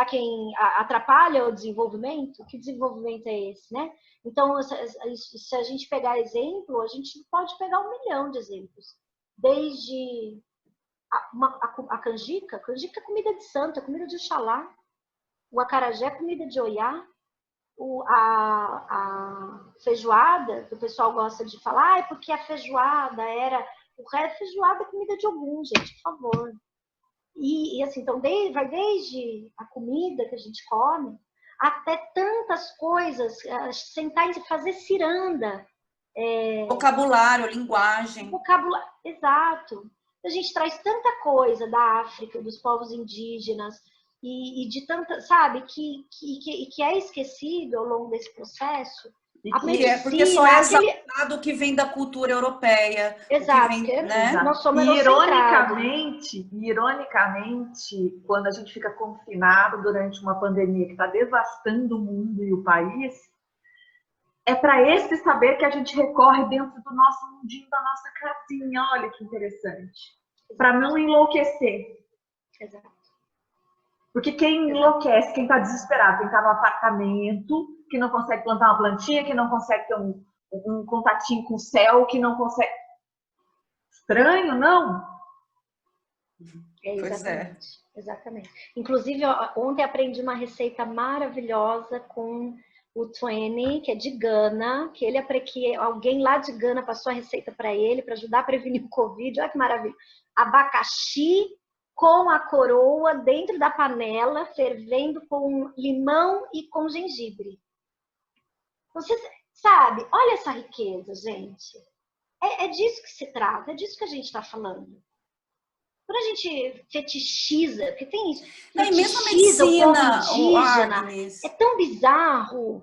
Speaker 3: quem atrapalha o desenvolvimento? Que desenvolvimento é esse, né? Então, se a gente pegar exemplo, a gente pode pegar 1 milhão de exemplos. Desde a canjica é comida de santo, é comida de Oxalá. O acarajé é comida de Oiá. A feijoada, que o pessoal gosta de falar, é porque a feijoada era... feijoada é comida de Ogum, gente, por favor. E assim, então, vai desde a comida que a gente come, até tantas coisas, sentar e fazer ciranda.
Speaker 2: Vocabulário, linguagem.
Speaker 3: Vocabulário, exato. A gente traz tanta coisa da África, dos povos indígenas, e de tanta, sabe, que é esquecido ao longo desse processo.
Speaker 2: Porque só é exaltado que vem da cultura europeia.
Speaker 3: Exato,
Speaker 2: que vem,
Speaker 3: né?
Speaker 1: Exato.
Speaker 3: Nós somos
Speaker 1: ironicamente, quando a gente fica confinado durante uma pandemia que está devastando o mundo e o país, é para esse saber que a gente recorre dentro do nosso mundinho, da nossa casinha. Olha que interessante. Para não enlouquecer.
Speaker 3: Exato.
Speaker 1: Porque quem enlouquece, quem está desesperado, quem está no apartamento, que não consegue plantar uma plantinha, que não consegue ter um contatinho com o céu, que não consegue... Estranho, não?
Speaker 3: Exatamente. Exatamente. Inclusive, ontem aprendi uma receita maravilhosa com o Tweni, que é de Gana, que alguém lá de Gana passou a receita para ele, para ajudar a prevenir o Covid. Olha que maravilha. Abacaxi com a coroa dentro da panela, fervendo com limão e com gengibre. Você sabe, olha essa riqueza, gente. É disso que se trata, é disso que a gente está falando. Quando a gente fetichiza, porque tem isso, fetichiza o povo indígena, é tão bizarro.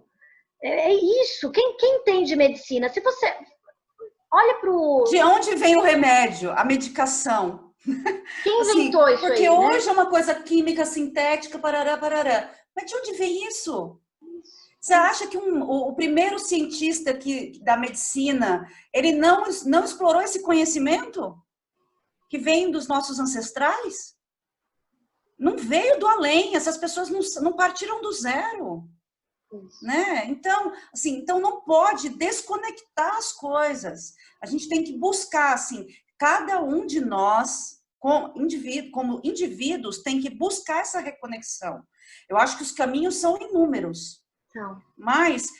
Speaker 3: É isso. Quem entende medicina? Se você olha para o...
Speaker 2: De onde vem o remédio, a medicação?
Speaker 3: Quem inventou isso
Speaker 2: porque
Speaker 3: aí,
Speaker 2: hoje
Speaker 3: né?
Speaker 2: é uma coisa química, sintética, parará, parará. Mas de onde vem isso? Você acha que o primeiro cientista da medicina, ele não explorou esse conhecimento que vem dos nossos ancestrais? Não veio do além, essas pessoas não partiram do zero. Né? Então, assim, não pode desconectar as coisas. A gente tem que buscar, assim, cada um de nós, como indivíduos, tem que buscar essa reconexão. Eu acho que os caminhos são inúmeros.
Speaker 3: Não.
Speaker 2: Mas,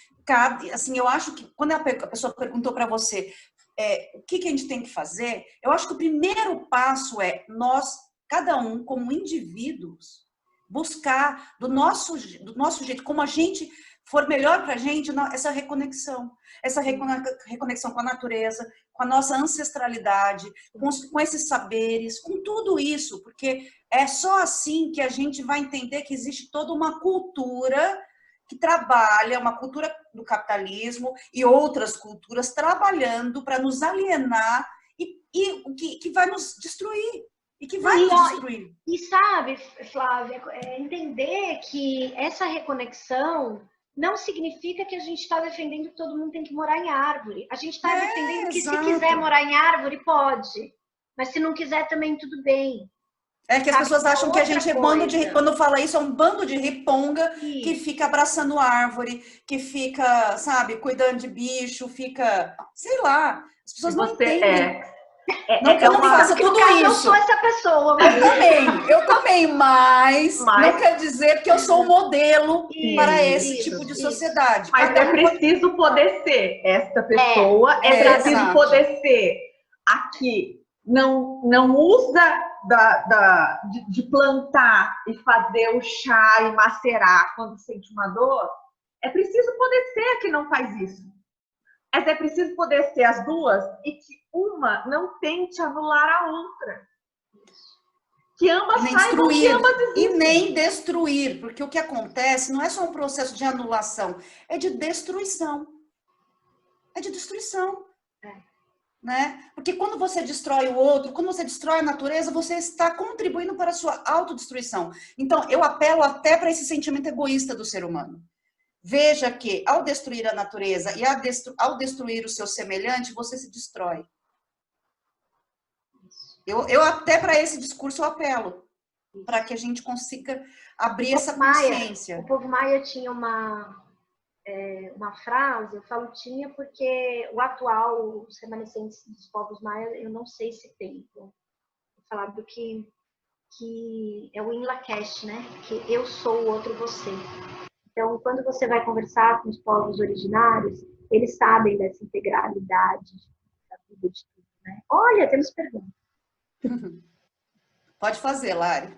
Speaker 2: assim, eu acho que quando a pessoa perguntou para você o que a gente tem que fazer, eu acho que o primeiro passo é nós, cada um, como indivíduos, buscar do nosso jeito, como a gente for melhor para a gente, essa reconexão com a natureza, com a nossa ancestralidade, com esses saberes, com tudo isso, porque é só assim que a gente vai entender que existe toda uma cultura que trabalha, uma cultura do capitalismo e outras culturas trabalhando para nos alienar e que vai nos destruir. E que vai nos destruir.
Speaker 3: E sabe, Flávia, entender que essa reconexão não significa que a gente está defendendo que todo mundo tem que morar em árvore. A gente está defendendo que se quiser morar em árvore, pode. Mas se não quiser, também tudo bem.
Speaker 2: É que as pessoas acham que a gente é bando de... Quando fala isso, é um bando de riponga que fica abraçando árvore, que fica, sabe, cuidando de bicho, fica... Sei lá. As pessoas não entendem. Não que eu não faça tudo isso.
Speaker 3: Eu sou essa pessoa.
Speaker 2: Eu também, mas não quer dizer que eu sou um modelo para esse tipo de sociedade.
Speaker 1: Mas é preciso poder ser essa pessoa, é preciso poder ser aqui. Não usa de plantar e fazer o chá e macerar quando sente uma dor. É preciso poder ser que não faz isso. Mas é preciso poder ser as duas e que uma não tente anular a outra. Que ambas
Speaker 2: nem
Speaker 1: saibam que
Speaker 2: destruir
Speaker 1: ambas
Speaker 2: e
Speaker 1: existem.
Speaker 2: nem destruir, porque o que acontece não é só um processo de anulação, é de destruição. É de destruição. Né? Porque quando você destrói o outro, quando você destrói a natureza, você está contribuindo para a sua autodestruição. Então, eu apelo até para esse sentimento egoísta do ser humano. Veja que, ao destruir a natureza e ao destruir o seu semelhante, você se destrói. Eu até para esse discurso eu apelo, para que a gente consiga abrir essa consciência.
Speaker 3: O povo maia tinha uma frase, eu falo tinha porque o atual, os remanescentes dos povos maia, eu não sei se tem. Vou falar do que é o Inlakesh, né? Que eu sou o outro você. Então, quando você vai conversar com os povos originários, eles sabem dessa integralidade da vida de tudo, né? Olha, temos perguntas.
Speaker 2: Pode fazer, Lari.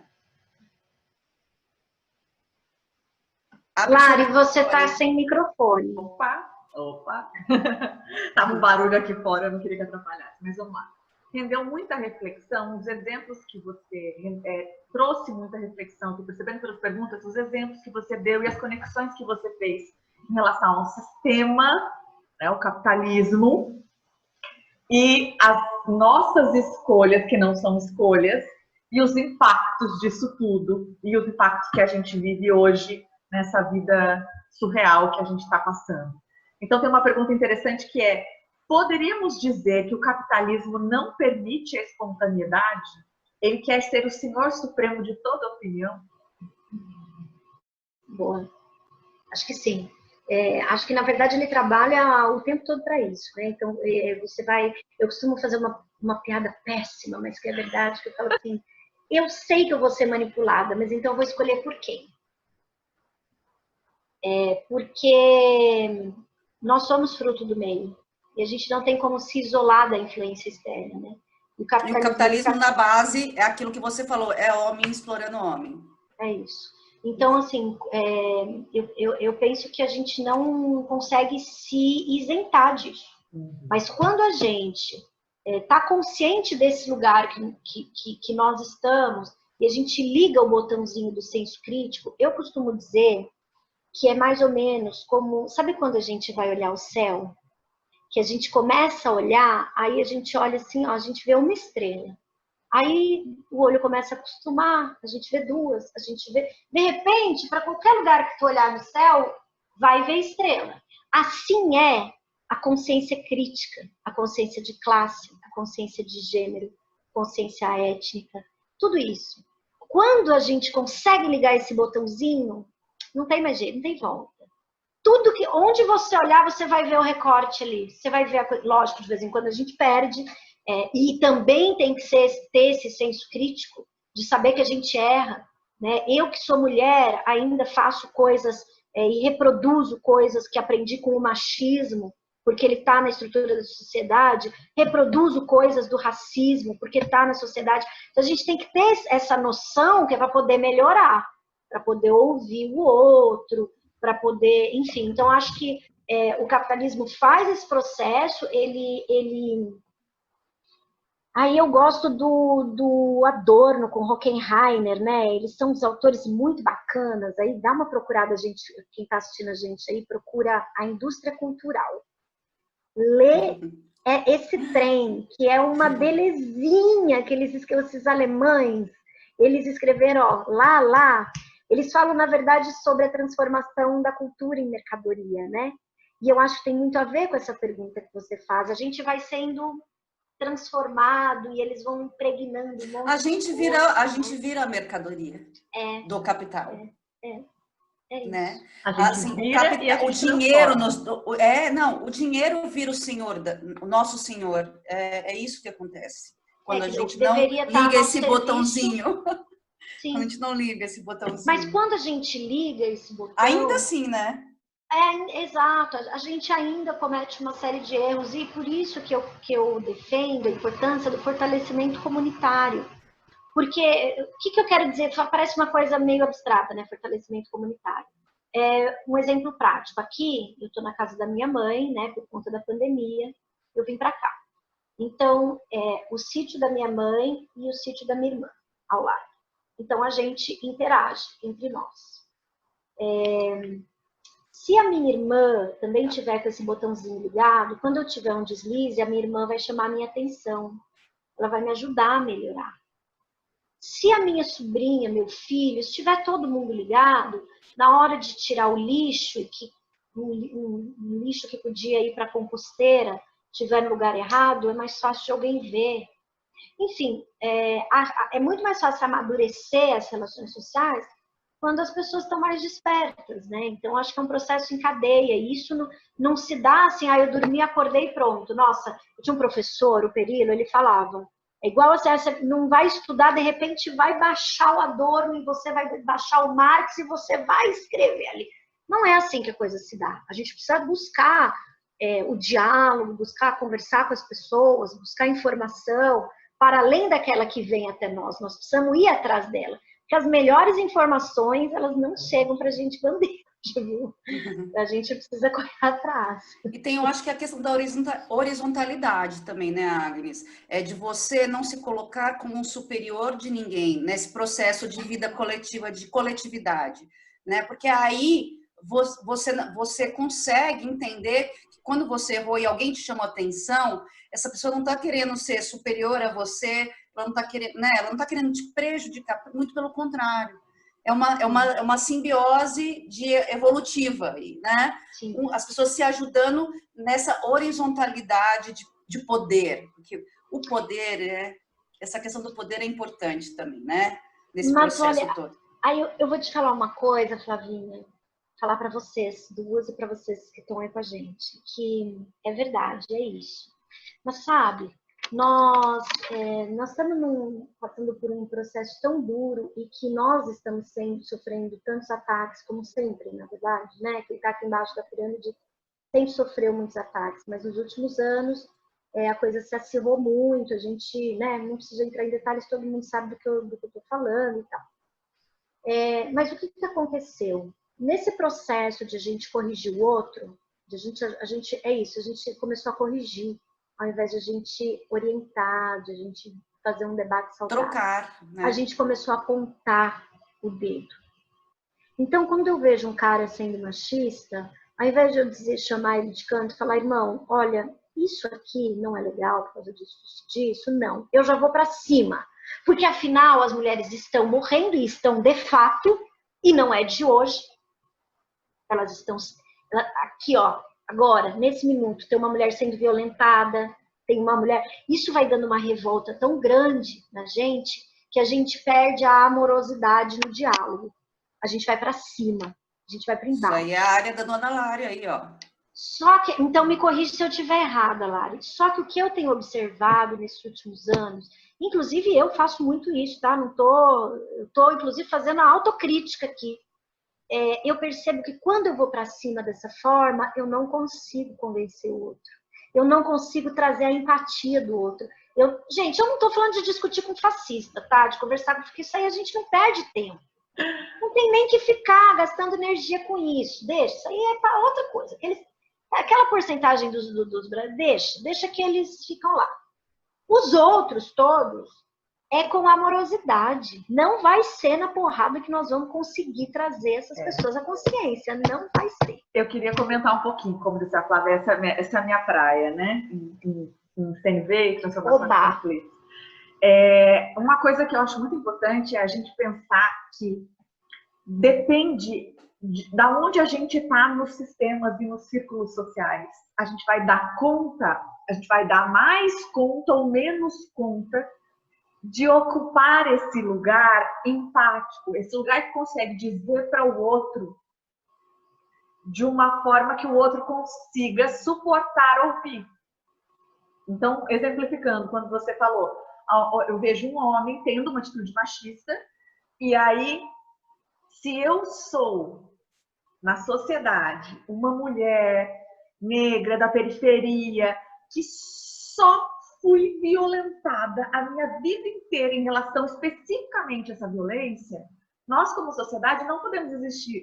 Speaker 3: Lari, você está sem microfone.
Speaker 1: Opa. Tava um barulho aqui fora, eu não queria que atrapalhasse, mas vamos lá. Rendeu muita reflexão, os exemplos que você trouxe muita reflexão, estou percebendo pelas perguntas, os exemplos que você deu e as conexões que você fez em relação ao sistema, né, o capitalismo, e as nossas escolhas, que não são escolhas, e os impactos disso tudo, e os impactos que a gente vive hoje nessa vida surreal que a gente está passando. Então, tem uma pergunta interessante que é: poderíamos dizer que o capitalismo não permite a espontaneidade? Ele quer ser o senhor supremo de toda opinião?
Speaker 3: Boa. Acho que sim. Acho que, na verdade, ele trabalha o tempo todo para isso, né? Então, você vai... Eu costumo fazer uma piada péssima, mas que é verdade, que eu falo assim: eu sei que eu vou ser manipulada, mas então eu vou escolher por quem? Porque nós somos fruto do meio. E a gente não tem como se isolar da influência externa, né?
Speaker 2: E o capitalismo na base é aquilo que você falou, é homem explorando homem.
Speaker 3: É isso. Então, assim, eu penso que a gente não consegue se isentar disso. Mas quando a gente está consciente desse lugar que nós estamos, e a gente liga o botãozinho do senso crítico, eu costumo dizer que é mais ou menos como... Sabe quando a gente vai olhar o céu? Que a gente começa a olhar, aí a gente olha assim, ó, a gente vê uma estrela. Aí o olho começa a acostumar, a gente vê duas, a gente vê... De repente, para qualquer lugar que tu olhar no céu, vai ver estrela. Assim é a consciência crítica, a consciência de classe, a consciência de gênero, a consciência étnica, tudo isso. Quando a gente consegue ligar esse botãozinho, não tem mais jeito, não tem volta. Tudo que, onde você olhar, você vai ver o recorte ali. Você vai ver, lógico, de vez em quando a gente perde, e também tem que ter esse senso crítico de saber que a gente erra, né? Eu que sou mulher ainda faço coisas e reproduzo coisas que aprendi com o machismo, porque ele está na estrutura da sociedade, reproduzo coisas do racismo, porque está na sociedade. Então a gente tem que ter essa noção que é para poder melhorar, para poder ouvir o outro, para poder, enfim. Então acho que o capitalismo faz esse processo, ele... Aí eu gosto do Adorno com Horkheimer, né? Eles são uns autores muito bacanas. Aí dá uma procurada, gente, quem está assistindo a gente aí, procura A Indústria Cultural. Lê esse trem, que é uma belezinha que esses alemães, eles escreveram, ó, lá. Eles falam, na verdade, sobre a transformação da cultura em mercadoria, né? E eu acho que tem muito a ver com essa pergunta que você faz. A gente vai sendo transformado e eles vão impregnando.
Speaker 2: A gente vira a mercadoria do capital.
Speaker 3: É isso.
Speaker 2: Né?
Speaker 1: A gente
Speaker 2: assim,
Speaker 1: vira e a gente
Speaker 2: o dinheiro
Speaker 1: transforma.
Speaker 2: o dinheiro vira o senhor, o nosso senhor. É isso que acontece. Quando a gente não liga esse botãozinho.
Speaker 3: Sim.
Speaker 2: Quando a gente não liga esse botãozinho.
Speaker 3: Mas quando a gente liga esse botão...
Speaker 2: Ainda assim, né?
Speaker 3: Exato. A gente ainda comete uma série de erros e por isso que eu defendo a importância do fortalecimento comunitário. Porque, o que eu quero dizer? Parece uma coisa meio abstrata, né? Fortalecimento comunitário. Um exemplo prático. Aqui, eu estou na casa da minha mãe, né? Por conta da pandemia, eu vim para cá. Então, o sítio da minha mãe e o sítio da minha irmã, ao lado. Então a gente interage entre nós. Se a minha irmã também tiver com esse botãozinho ligado, quando eu tiver um deslize, a minha irmã vai chamar a minha atenção. Ela vai me ajudar a melhorar. Se a minha sobrinha, meu filho, estiver todo mundo ligado, na hora de tirar o lixo, um lixo que podia ir para a composteira, estiver no lugar errado, é mais fácil de alguém ver. Enfim, é muito mais fácil amadurecer as relações sociais quando as pessoas estão mais despertas, né? Então, acho que é um processo em cadeia. E isso não se dá assim, eu dormi, acordei e pronto. Nossa, eu tinha um professor, o Perilo, ele falava, é igual você não vai estudar, de repente vai baixar o Adorno e você vai baixar o Marx e você vai escrever ali. Não é assim que a coisa se dá. A gente precisa buscar o diálogo, buscar conversar com as pessoas, buscar informação, para além daquela que vem até nós. Nós precisamos ir atrás dela. Porque as melhores informações, elas não chegam para a gente bandeja, viu? A gente precisa correr atrás.
Speaker 2: E tem, eu acho que a questão da horizontalidade também, né, Agnes? É de você não se colocar como um superior de ninguém nesse processo de vida coletiva, de coletividade, né? Porque aí você consegue entender que quando você errou e alguém te chamou atenção, essa pessoa não está querendo ser superior a você, ela não está querendo, né? Ela não está querendo te prejudicar, muito pelo contrário. É uma simbiose evolutiva, né? As pessoas se ajudando nessa horizontalidade de poder, porque o poder, essa questão do poder é importante também, né? Nesse processo todo.
Speaker 3: Aí eu vou te falar uma coisa, Flavinha, falar para vocês duas e para vocês que estão aí com a gente, que é verdade, é isso. Mas sabe, nós estamos passando por um processo tão duro e que nós estamos sofrendo tantos ataques, como sempre, na verdade, né? Quem está aqui embaixo da pirâmide sempre sofreu muitos ataques, mas nos últimos anos a coisa se acirrou muito, a gente, né, não precisa entrar em detalhes, todo mundo sabe do que eu estou falando e tal. Mas o que aconteceu? Nesse processo de a gente corrigir o outro, a gente começou a corrigir, ao invés de a gente orientar, de a gente fazer um debate saudável.
Speaker 2: Trocar, né?
Speaker 3: A gente começou a apontar o dedo. Então, quando eu vejo um cara sendo machista, ao invés de eu chamar ele de canto e falar, irmão, olha, isso aqui não é legal por causa disso, não. Eu já vou para cima. Porque, afinal, as mulheres estão morrendo e estão de fato, e não é de hoje. Elas estão aqui, ó, agora, nesse minuto, tem uma mulher sendo violentada, tem uma mulher... Isso vai dando uma revolta tão grande na gente que a gente perde a amorosidade no diálogo. A gente vai para cima, a gente vai para embaixo.
Speaker 2: Isso aí é a área da dona Lari aí, ó.
Speaker 3: Só que, então me corrige se eu estiver errada, Lari. Só que o que eu tenho observado nesses últimos anos, inclusive eu faço muito isso, tá? Eu tô inclusive fazendo a autocrítica aqui. Eu percebo que quando eu vou para cima dessa forma, eu não consigo convencer o outro. Eu não consigo trazer a empatia do outro. Gente, eu não estou falando de discutir com fascista, tá? De conversar, porque isso aí a gente não perde tempo. Não tem nem que ficar gastando energia com isso. Deixa, isso aí é para outra coisa. Aquela porcentagem dos brasileiros, deixa que eles ficam lá. Os outros todos é com amorosidade. Não vai ser na porrada que nós vamos conseguir trazer essas pessoas à consciência. Não vai ser.
Speaker 1: Eu queria comentar um pouquinho, como disse a Flávia, essa é a minha praia, né? Em CNV e transformação de conflitos. Uma coisa que eu acho muito importante é a gente pensar que depende da onde a gente está nos sistemas e nos círculos sociais. A gente vai dar conta, a gente vai dar mais conta ou menos conta de ocupar esse lugar empático, esse lugar que consegue dizer para o outro de uma forma que o outro consiga suportar ouvir. Então, exemplificando, quando você falou, eu vejo um homem tendo uma atitude machista, e aí, se eu sou, na sociedade, uma mulher negra da periferia, que só fui violentada a minha vida inteira em relação especificamente a essa violência, nós, como sociedade, não podemos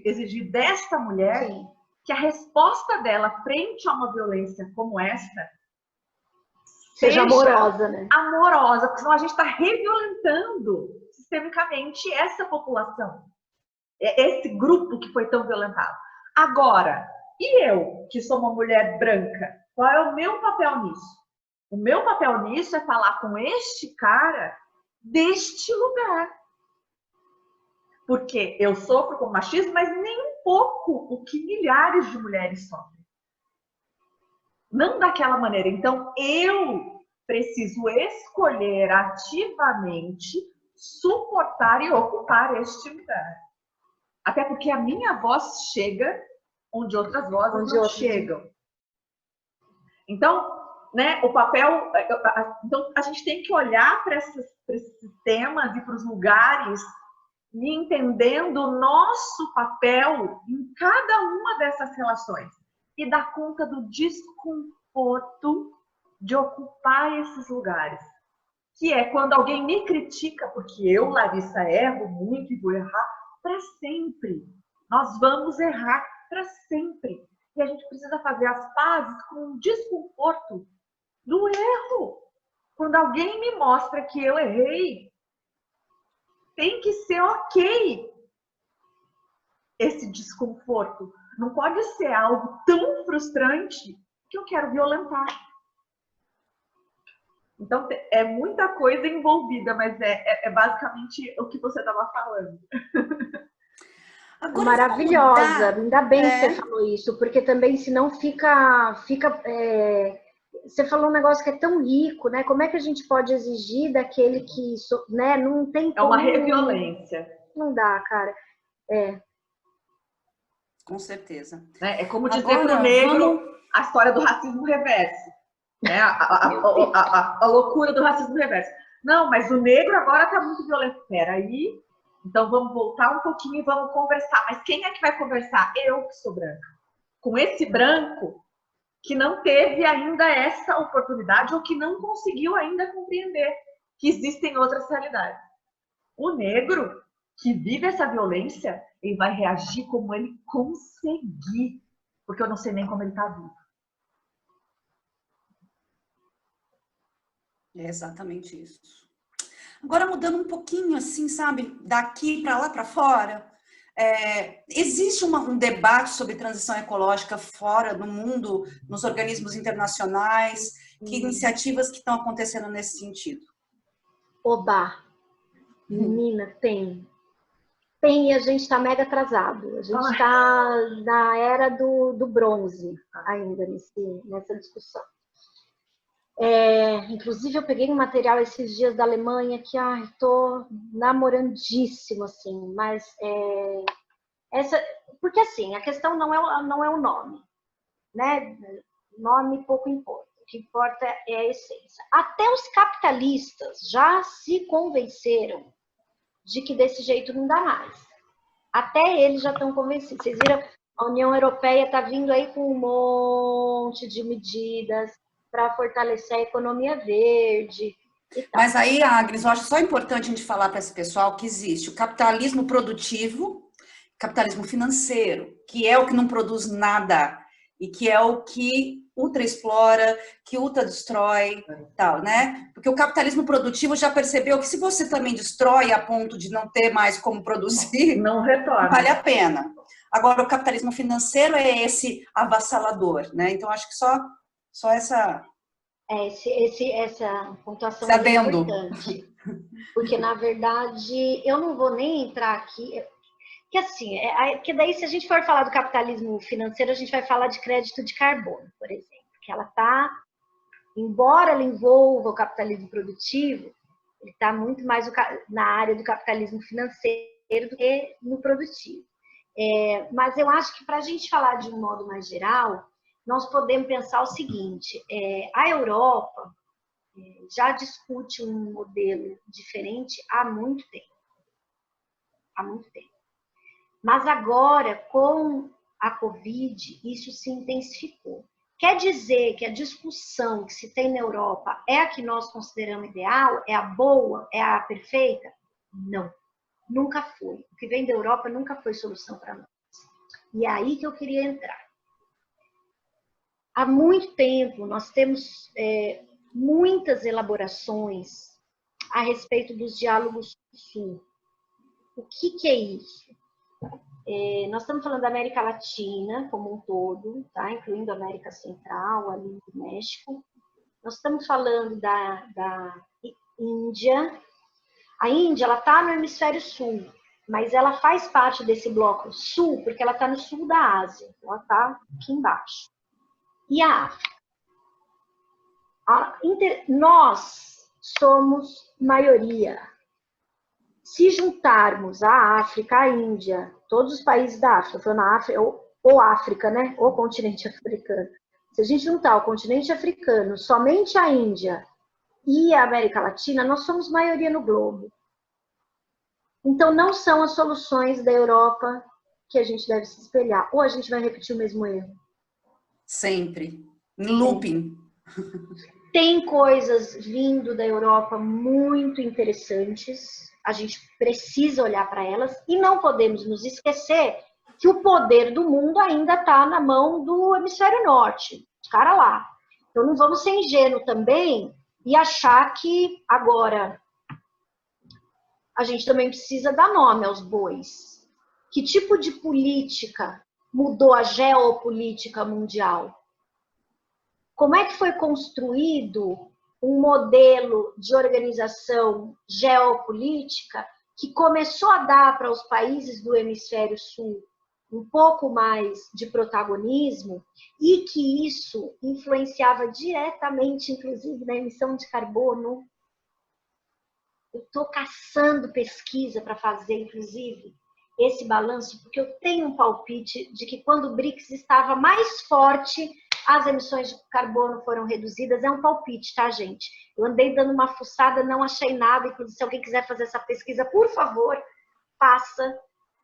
Speaker 1: exigir desta mulher que a resposta dela frente a uma violência como esta
Speaker 3: seja amorosa, né?
Speaker 1: Amorosa, porque senão a gente está reviolentando sistemicamente essa população, esse grupo que foi tão violentado. Agora, e eu, que sou uma mulher branca, qual é o meu papel nisso? O meu papel nisso é falar com este cara deste lugar. Porque eu sofro com machismo, mas nem um pouco o que milhares de mulheres sofrem. Não daquela maneira. Então, eu preciso escolher ativamente suportar e ocupar este lugar. Até porque a minha voz chega onde outras vozes não chegam. Então, né, o papel... Então, a gente tem que olhar para esses temas e para os lugares e entendendo o nosso papel em cada uma dessas relações e dar conta do desconforto de ocupar esses lugares. Que é quando alguém me critica, porque eu, Larissa, erro muito e vou errar para sempre. Nós vamos errar para sempre. E a gente precisa fazer as pazes com o desconforto do erro. Quando alguém me mostra que eu errei, tem que ser ok esse desconforto. Não pode ser algo tão frustrante que eu quero violentar. Então, é muita coisa envolvida, mas é basicamente o que você estava falando.
Speaker 3: Agora, maravilhosa, ainda bem que você falou isso, porque também senão fica você falou um negócio que é tão rico, né? Como é que a gente pode exigir daquele que, né, não tem como...
Speaker 1: É uma reviolência.
Speaker 3: Não dá, cara.
Speaker 2: Com certeza.
Speaker 1: É como dizer para o negro a história do racismo reverso. Né? A loucura do racismo reverso. Não, mas o negro agora está muito violento. Peraí, então vamos voltar um pouquinho e vamos conversar. Mas quem é que vai conversar? Eu que sou branca. Com esse branco que não teve ainda essa oportunidade ou que não conseguiu ainda compreender que existem outras realidades. O negro que vive essa violência, ele vai reagir como ele conseguir, porque eu não sei nem como ele está vivo.
Speaker 2: É exatamente isso. Agora, mudando um pouquinho, assim, sabe, daqui para lá para fora, existe um debate sobre transição ecológica fora do mundo, nos organismos internacionais? Que iniciativas que estão acontecendo nesse sentido?
Speaker 3: Oba! Menina, tem. Tem, e a gente está mega atrasado. A gente está na era do bronze ainda nessa discussão. Inclusive, eu peguei um material esses dias da Alemanha que estou namorandíssimo, assim, mas porque assim, a questão não é o nome, né? Nome pouco importa. O que importa é a essência. Até os capitalistas já se convenceram de que desse jeito não dá mais. Até eles já estão convencidos. Vocês viram, a União Europeia está vindo aí com um monte de medidas para fortalecer a economia verde e tal.
Speaker 2: Mas aí, Agnes, eu acho só importante a gente falar para esse pessoal que existe o capitalismo produtivo, capitalismo financeiro, que é o que não produz nada e que é o que ultraexplora, que ultradestrói, tal, né? Porque o capitalismo produtivo já percebeu que se você também destrói a ponto de não ter mais como produzir,
Speaker 1: não retorna.
Speaker 2: Vale a pena. Agora, o capitalismo financeiro é esse avassalador, né? Então, acho que só essa...
Speaker 3: Essa pontuação é importante. Porque, na verdade, eu não vou nem entrar aqui... Que assim, porque daí se a gente for falar do capitalismo financeiro, a gente vai falar de crédito de carbono, por exemplo, que ela está, embora ela envolva o capitalismo produtivo, ele está muito mais na área do capitalismo financeiro do que no produtivo. Mas eu acho que para a gente falar de um modo mais geral, nós podemos pensar o seguinte, a Europa já discute um modelo diferente há muito tempo. Há muito tempo. Mas agora, com a Covid, isso se intensificou. Quer dizer que a discussão que se tem na Europa é a que nós consideramos ideal? É a boa? É a perfeita? Não, nunca foi. O que vem da Europa nunca foi solução para nós. E é aí que eu queria entrar. Há muito tempo nós temos muitas elaborações a respeito dos diálogos Sul. O que é isso? Nós estamos falando da América Latina como um todo, tá? Incluindo a América Central, ali do México. Nós estamos falando da Índia. A Índia, ela está no hemisfério sul, mas ela faz parte desse bloco sul, porque ela está no sul da Ásia. Ela está aqui embaixo. E a África? Nós somos maioria. Se juntarmos a África, a Índia, todos os países da África, falando na África, ou África, né? Ou continente africano. Se a gente juntar o continente africano, somente a Índia e a América Latina, nós somos maioria no globo. Então, não são as soluções da Europa que a gente deve se espelhar. Ou a gente vai repetir o mesmo erro?
Speaker 2: Sempre. Looping.
Speaker 3: Tem coisas vindo da Europa muito interessantes. A gente precisa olhar para elas e não podemos nos esquecer que o poder do mundo ainda está na mão do hemisfério norte, os caras lá. Então não vamos ser ingênuos também e achar que agora a gente também precisa dar nome aos bois. Que tipo de política mudou a geopolítica mundial? Como é que foi construído um modelo de organização geopolítica que começou a dar para os países do hemisfério sul um pouco mais de protagonismo e que isso influenciava diretamente, inclusive, na emissão de carbono? Eu estou caçando pesquisa para fazer, inclusive, esse balanço, porque eu tenho um palpite de que quando o BRICS estava mais forte, as emissões de carbono foram reduzidas. É um palpite, tá, gente? Eu andei dando uma fuçada, não achei nada. Inclusive, se alguém quiser fazer essa pesquisa, por favor, faça.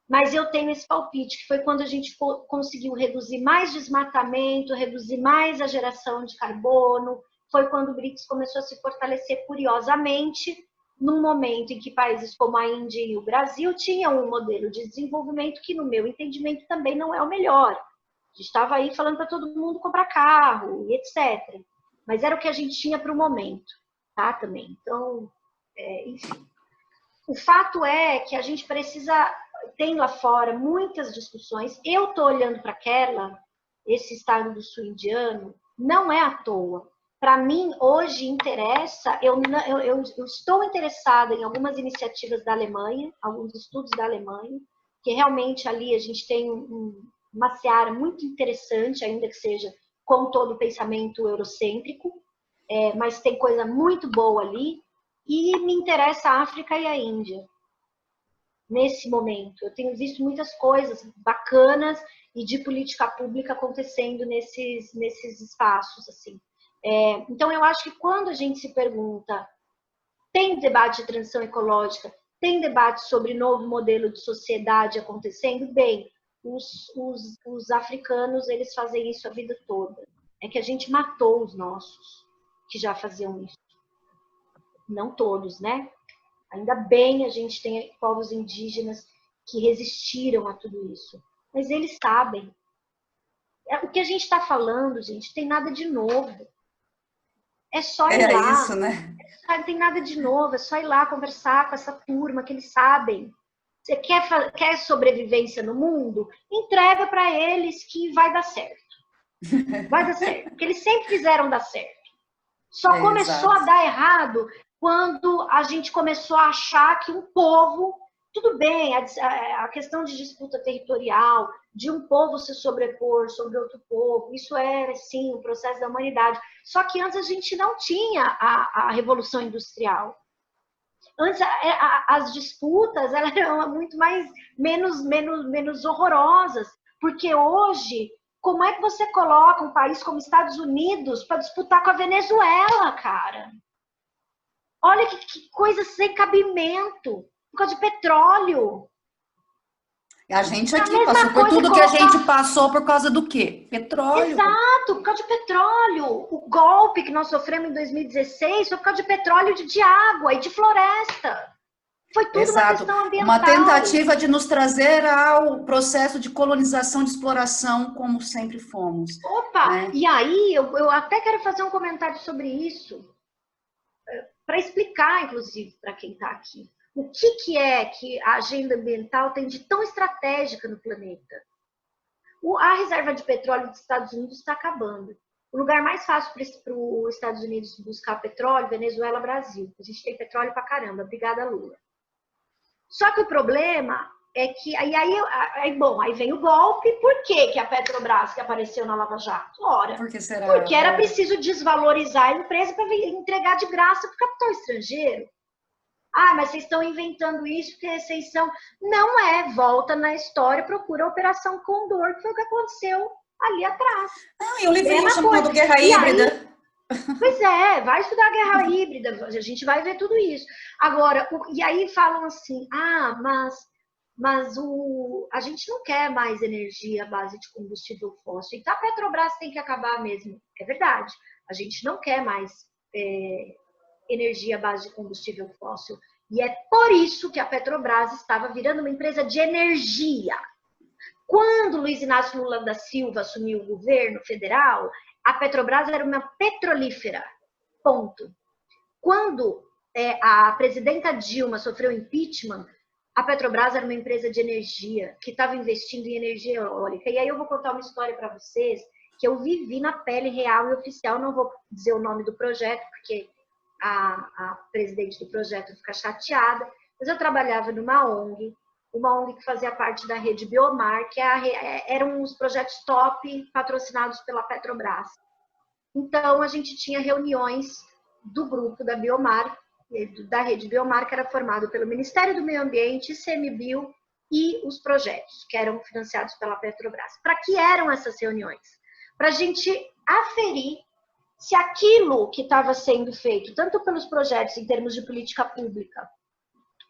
Speaker 3: Mas eu tenho esse palpite, que foi quando a gente conseguiu reduzir mais desmatamento, reduzir mais a geração de carbono. Foi quando o BRICS começou a se fortalecer curiosamente, num momento em que países como a Índia e o Brasil tinham um modelo de desenvolvimento que, no meu entendimento, também não é o melhor. A gente estava aí falando para todo mundo comprar carro e etc. Mas era o que a gente tinha para o momento, tá? Também. Então, enfim. O fato é que a gente precisa, tem lá fora muitas discussões. Eu estou olhando para aquela, esse estado do sul indiano, não é à toa. Para mim, hoje interessa, eu estou interessada em algumas iniciativas da Alemanha, alguns estudos da Alemanha, que realmente ali a gente tem uma seara muito interessante, ainda que seja com todo o pensamento eurocêntrico, mas tem coisa muito boa ali, e me interessa a África e a Índia, nesse momento. Eu tenho visto muitas coisas bacanas e de política pública acontecendo nesses espaços, assim. Então, eu acho que quando a gente se pergunta, tem debate de transição ecológica, tem debate sobre novo modelo de sociedade acontecendo, bem, os africanos, eles fazem isso a vida toda. É que a gente matou os nossos, que já faziam isso. Não todos, né? Ainda bem a gente tem povos indígenas que resistiram a tudo isso. Mas eles sabem. O que a gente está falando, gente, tem nada de novo. É só ir lá.
Speaker 2: É isso, né?
Speaker 3: Não tem nada de novo, é só ir lá conversar com essa turma que eles sabem. Você quer sobrevivência no mundo? Entrega para eles que vai dar certo. Vai dar certo. Porque eles sempre fizeram dar certo. Só começou a dar errado quando a gente começou a achar que um povo... Tudo bem, a questão de disputa territorial, de um povo se sobrepor sobre outro povo, isso era, sim, o processo da humanidade. Só que antes a gente não tinha a Revolução Industrial. Antes, as disputas eram muito menos horrorosas, porque hoje, como é que você coloca um país como Estados Unidos para disputar com a Venezuela, cara? Olha que coisa sem cabimento. Por causa de petróleo.
Speaker 2: A gente aqui passou por tudo que a gente passou por causa do quê? Petróleo.
Speaker 3: Exato, por causa de petróleo. O golpe que nós sofremos em 2016 foi por causa de petróleo, de água e de floresta. Foi tudo uma questão ambiental.
Speaker 2: Uma tentativa de nos trazer ao processo de colonização, de exploração, como sempre fomos.
Speaker 3: Opa, né? E aí eu até quero fazer um comentário sobre isso. para explicar, inclusive, para quem está aqui, o que é que a agenda ambiental tem de tão estratégica no planeta. A reserva de petróleo dos Estados Unidos está acabando. O lugar mais fácil para os Estados Unidos buscar petróleo, Venezuela, Brasil. A gente tem petróleo para caramba, obrigada, Lula. Só que o problema é que aí vem o golpe. Por que a Petrobras que apareceu na Lava Jato? Ora,
Speaker 2: Por que será?
Speaker 3: Porque era preciso desvalorizar a empresa para entregar de graça para o capital estrangeiro. Ah, mas vocês estão inventando isso porque vocês são... Não é, volta na história, procura a Operação Condor, que foi o que aconteceu ali atrás.
Speaker 2: E o livrinho chamado Guerra Híbrida.
Speaker 3: Pois é, vai estudar a Guerra Híbrida, a gente vai ver tudo isso. Agora, e aí falam assim, mas a gente não quer mais energia à base de combustível fóssil, então a Petrobras tem que acabar mesmo. É verdade, a gente não quer mais energia à base de combustível fóssil. E é por isso que a Petrobras estava virando uma empresa de energia. Quando Luiz Inácio Lula da Silva assumiu o governo federal, a Petrobras era uma petrolífera. Ponto. Quando a presidenta Dilma sofreu impeachment, a Petrobras era uma empresa de energia que estava investindo em energia eólica. E aí eu vou contar uma história para vocês que eu vivi na pele real e oficial. Não vou dizer o nome do projeto, porque a presidente do projeto fica chateada. Mas eu trabalhava numa ONG, uma ONG que fazia parte da rede Biomar, que eram os projetos top patrocinados pela Petrobras. Então, a gente tinha reuniões do grupo da Biomar, da rede Biomar, que era formado pelo Ministério do Meio Ambiente, ICMBio e os projetos, que eram financiados pela Petrobras. Para que eram essas reuniões? Para a gente aferir se aquilo que estava sendo feito, tanto pelos projetos em termos de política pública,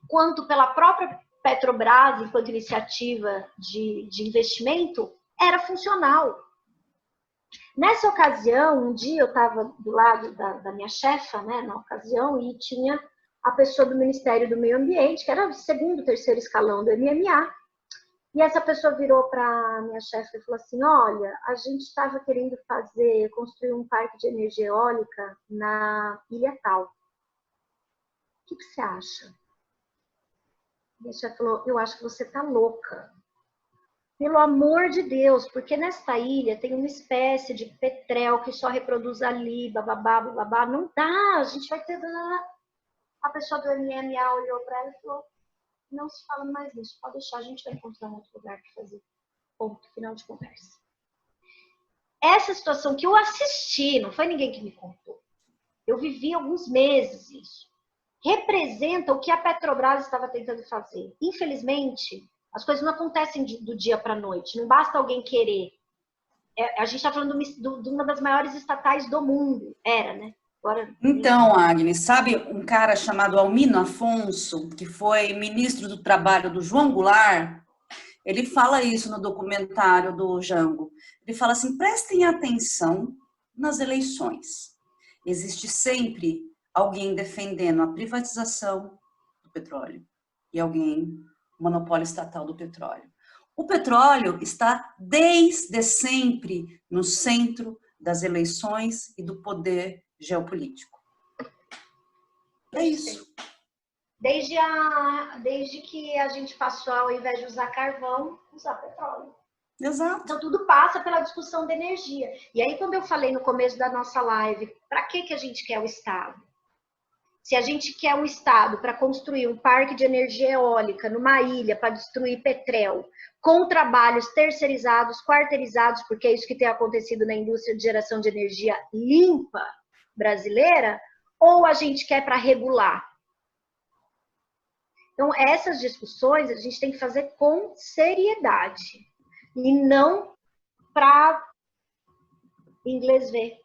Speaker 3: quanto pela própria Petrobras, enquanto iniciativa de investimento, era funcional. Nessa ocasião, um dia eu estava do lado da minha chefa, né, na ocasião, e tinha a pessoa do Ministério do Meio Ambiente, que era o segundo, terceiro escalão do MMA, e essa pessoa virou para a minha chefe e falou assim, olha, a gente estava querendo construir um parque de energia eólica na ilha tal. O que você acha? Minha chefe falou, eu acho que você tá louca. Pelo amor de Deus, porque nesta ilha tem uma espécie de petrel que só reproduz ali, bababá, bababá. Não dá, a gente vai ter... A pessoa do MMA olhou para ela e falou, não se fala mais nisso, pode deixar, a gente vai encontrar um outro lugar para fazer. Ponto, final de conversa. Essa situação que eu assisti, não foi ninguém que me contou. Eu vivi alguns meses isso. Representa o que a Petrobras estava tentando fazer. Infelizmente, as coisas não acontecem do dia para a noite. Não basta alguém querer. A gente está falando de uma das maiores estatais do mundo. Era, né? Agora...
Speaker 2: Então, Agnes, sabe um cara chamado Almino Afonso, que foi ministro do Trabalho do João Goulart? Ele fala isso no documentário do Jango. Ele fala assim, prestem atenção nas eleições. Existe sempre alguém defendendo a privatização do petróleo e alguém, o monopólio estatal do petróleo. O petróleo está desde sempre no centro das eleições e do poder geopolítico. É isso.
Speaker 3: Desde que a gente passou, ao invés de usar carvão, usar petróleo.
Speaker 2: Exato.
Speaker 3: Então, tudo passa pela discussão da energia. E aí, quando eu falei no começo da nossa live, para que a gente quer o Estado? Se a gente quer um Estado para construir um parque de energia eólica numa ilha para destruir petróleo, com trabalhos terceirizados, quarteirizados, porque é isso que tem acontecido na indústria de geração de energia limpa brasileira, ou a gente quer para regular? Então, essas discussões a gente tem que fazer com seriedade e não para inglês ver.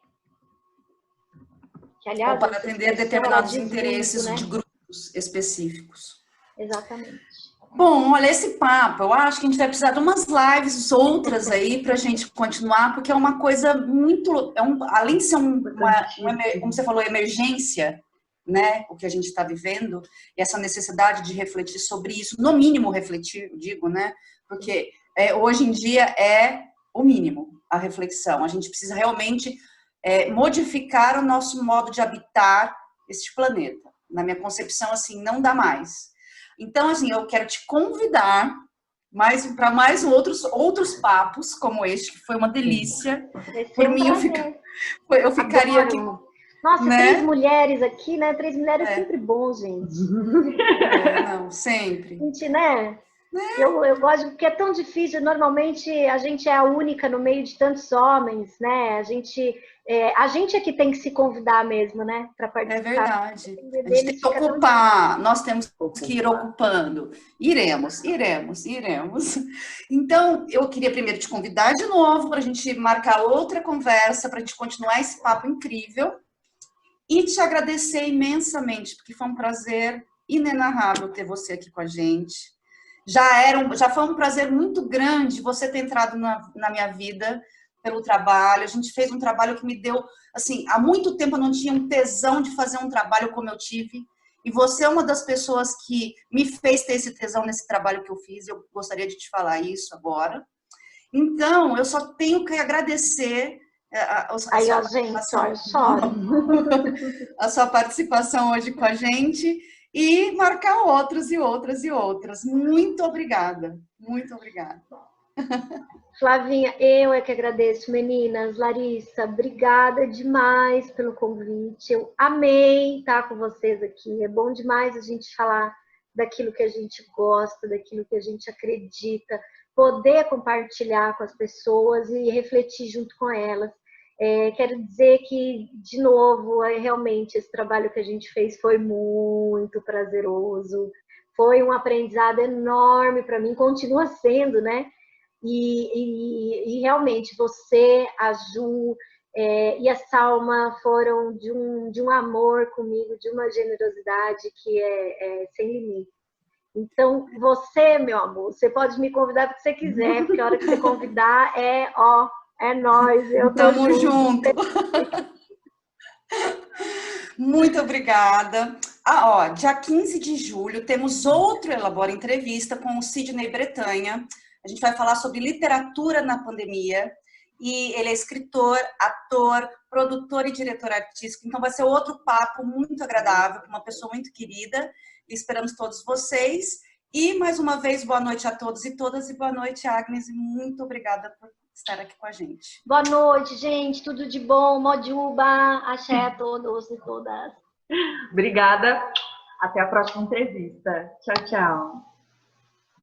Speaker 3: Que, aliás,
Speaker 2: ou para atender determinados interesses
Speaker 3: muito, né?
Speaker 2: de grupos específicos.
Speaker 3: Exatamente.
Speaker 2: Bom, olha, esse papo, eu acho que a gente vai precisar de umas lives outras aí para a gente continuar, porque é uma coisa muito... além de ser como você falou, emergência, né, o que a gente está vivendo, e essa necessidade de refletir sobre isso, no mínimo refletir, digo, né, porque hoje em dia é o mínimo a reflexão. A gente precisa realmente modificar o nosso modo de habitar este planeta. Na minha concepção, assim, não dá mais. Então, assim, eu quero te convidar para mais outros papos como este, que foi uma delícia. Por mim, eu ficaria aqui.
Speaker 3: Nossa,
Speaker 2: né?
Speaker 3: 3 mulheres aqui, né? 3 mulheres é sempre bom, gente.
Speaker 2: Não, sempre.
Speaker 3: Gente, né? Eu gosto, porque é tão difícil. Normalmente, a gente é a única no meio de tantos homens, né? A gente é que tem que se convidar mesmo, né? Para participar.
Speaker 2: É verdade. A gente tem que ocupar, nós temos que ir ocupando. Iremos. Então, eu queria primeiro te convidar de novo para a gente marcar outra conversa, para a gente continuar esse papo incrível. E te agradecer imensamente, porque foi um prazer inenarrável ter você aqui com a gente. Já foi um prazer muito grande você ter entrado na minha vida pelo trabalho. A gente fez um trabalho que me deu, assim, há muito tempo eu não tinha um tesão de fazer um trabalho como eu tive. E você é uma das pessoas que me fez ter esse tesão nesse trabalho que eu fiz. Eu gostaria de te falar isso agora. Então, eu só tenho que agradecer
Speaker 3: Aí, ó, gente, ó, eu choro.
Speaker 2: A sua participação hoje com a gente e marcar outros e outras. Muito obrigada. Muito obrigada.
Speaker 3: Flavinha, eu é que agradeço, meninas. Larissa, obrigada demais pelo convite. Eu amei estar com vocês aqui. É bom demais a gente falar daquilo que a gente gosta, daquilo que a gente acredita, poder compartilhar com as pessoas e refletir junto com elas. Quero dizer que, de novo, realmente esse trabalho que a gente fez foi muito prazeroso, foi um aprendizado enorme para mim, continua sendo, né? E realmente você, a Ju e a Salma foram de um amor comigo, de uma generosidade que é sem limite. Então, você, meu amor, você pode me convidar porque você quiser, porque a hora que você convidar é nóis, eu tô
Speaker 2: Tamo junto. Muito obrigada. Dia 15 de julho temos outro Elabora Entrevista com o Sidney Bretanha. A gente vai falar sobre literatura na pandemia. E ele é escritor, ator, produtor e diretor artístico. Então vai ser outro papo muito agradável, com uma pessoa muito querida. Esperamos todos vocês. E, mais uma vez, boa noite a todos e todas. E boa noite, Agnes. E muito obrigada por estar aqui com a gente.
Speaker 3: Boa noite, gente. Tudo de bom. Mojuba. Axé a todos e todas.
Speaker 1: Obrigada. Até a próxima entrevista. Tchau, tchau.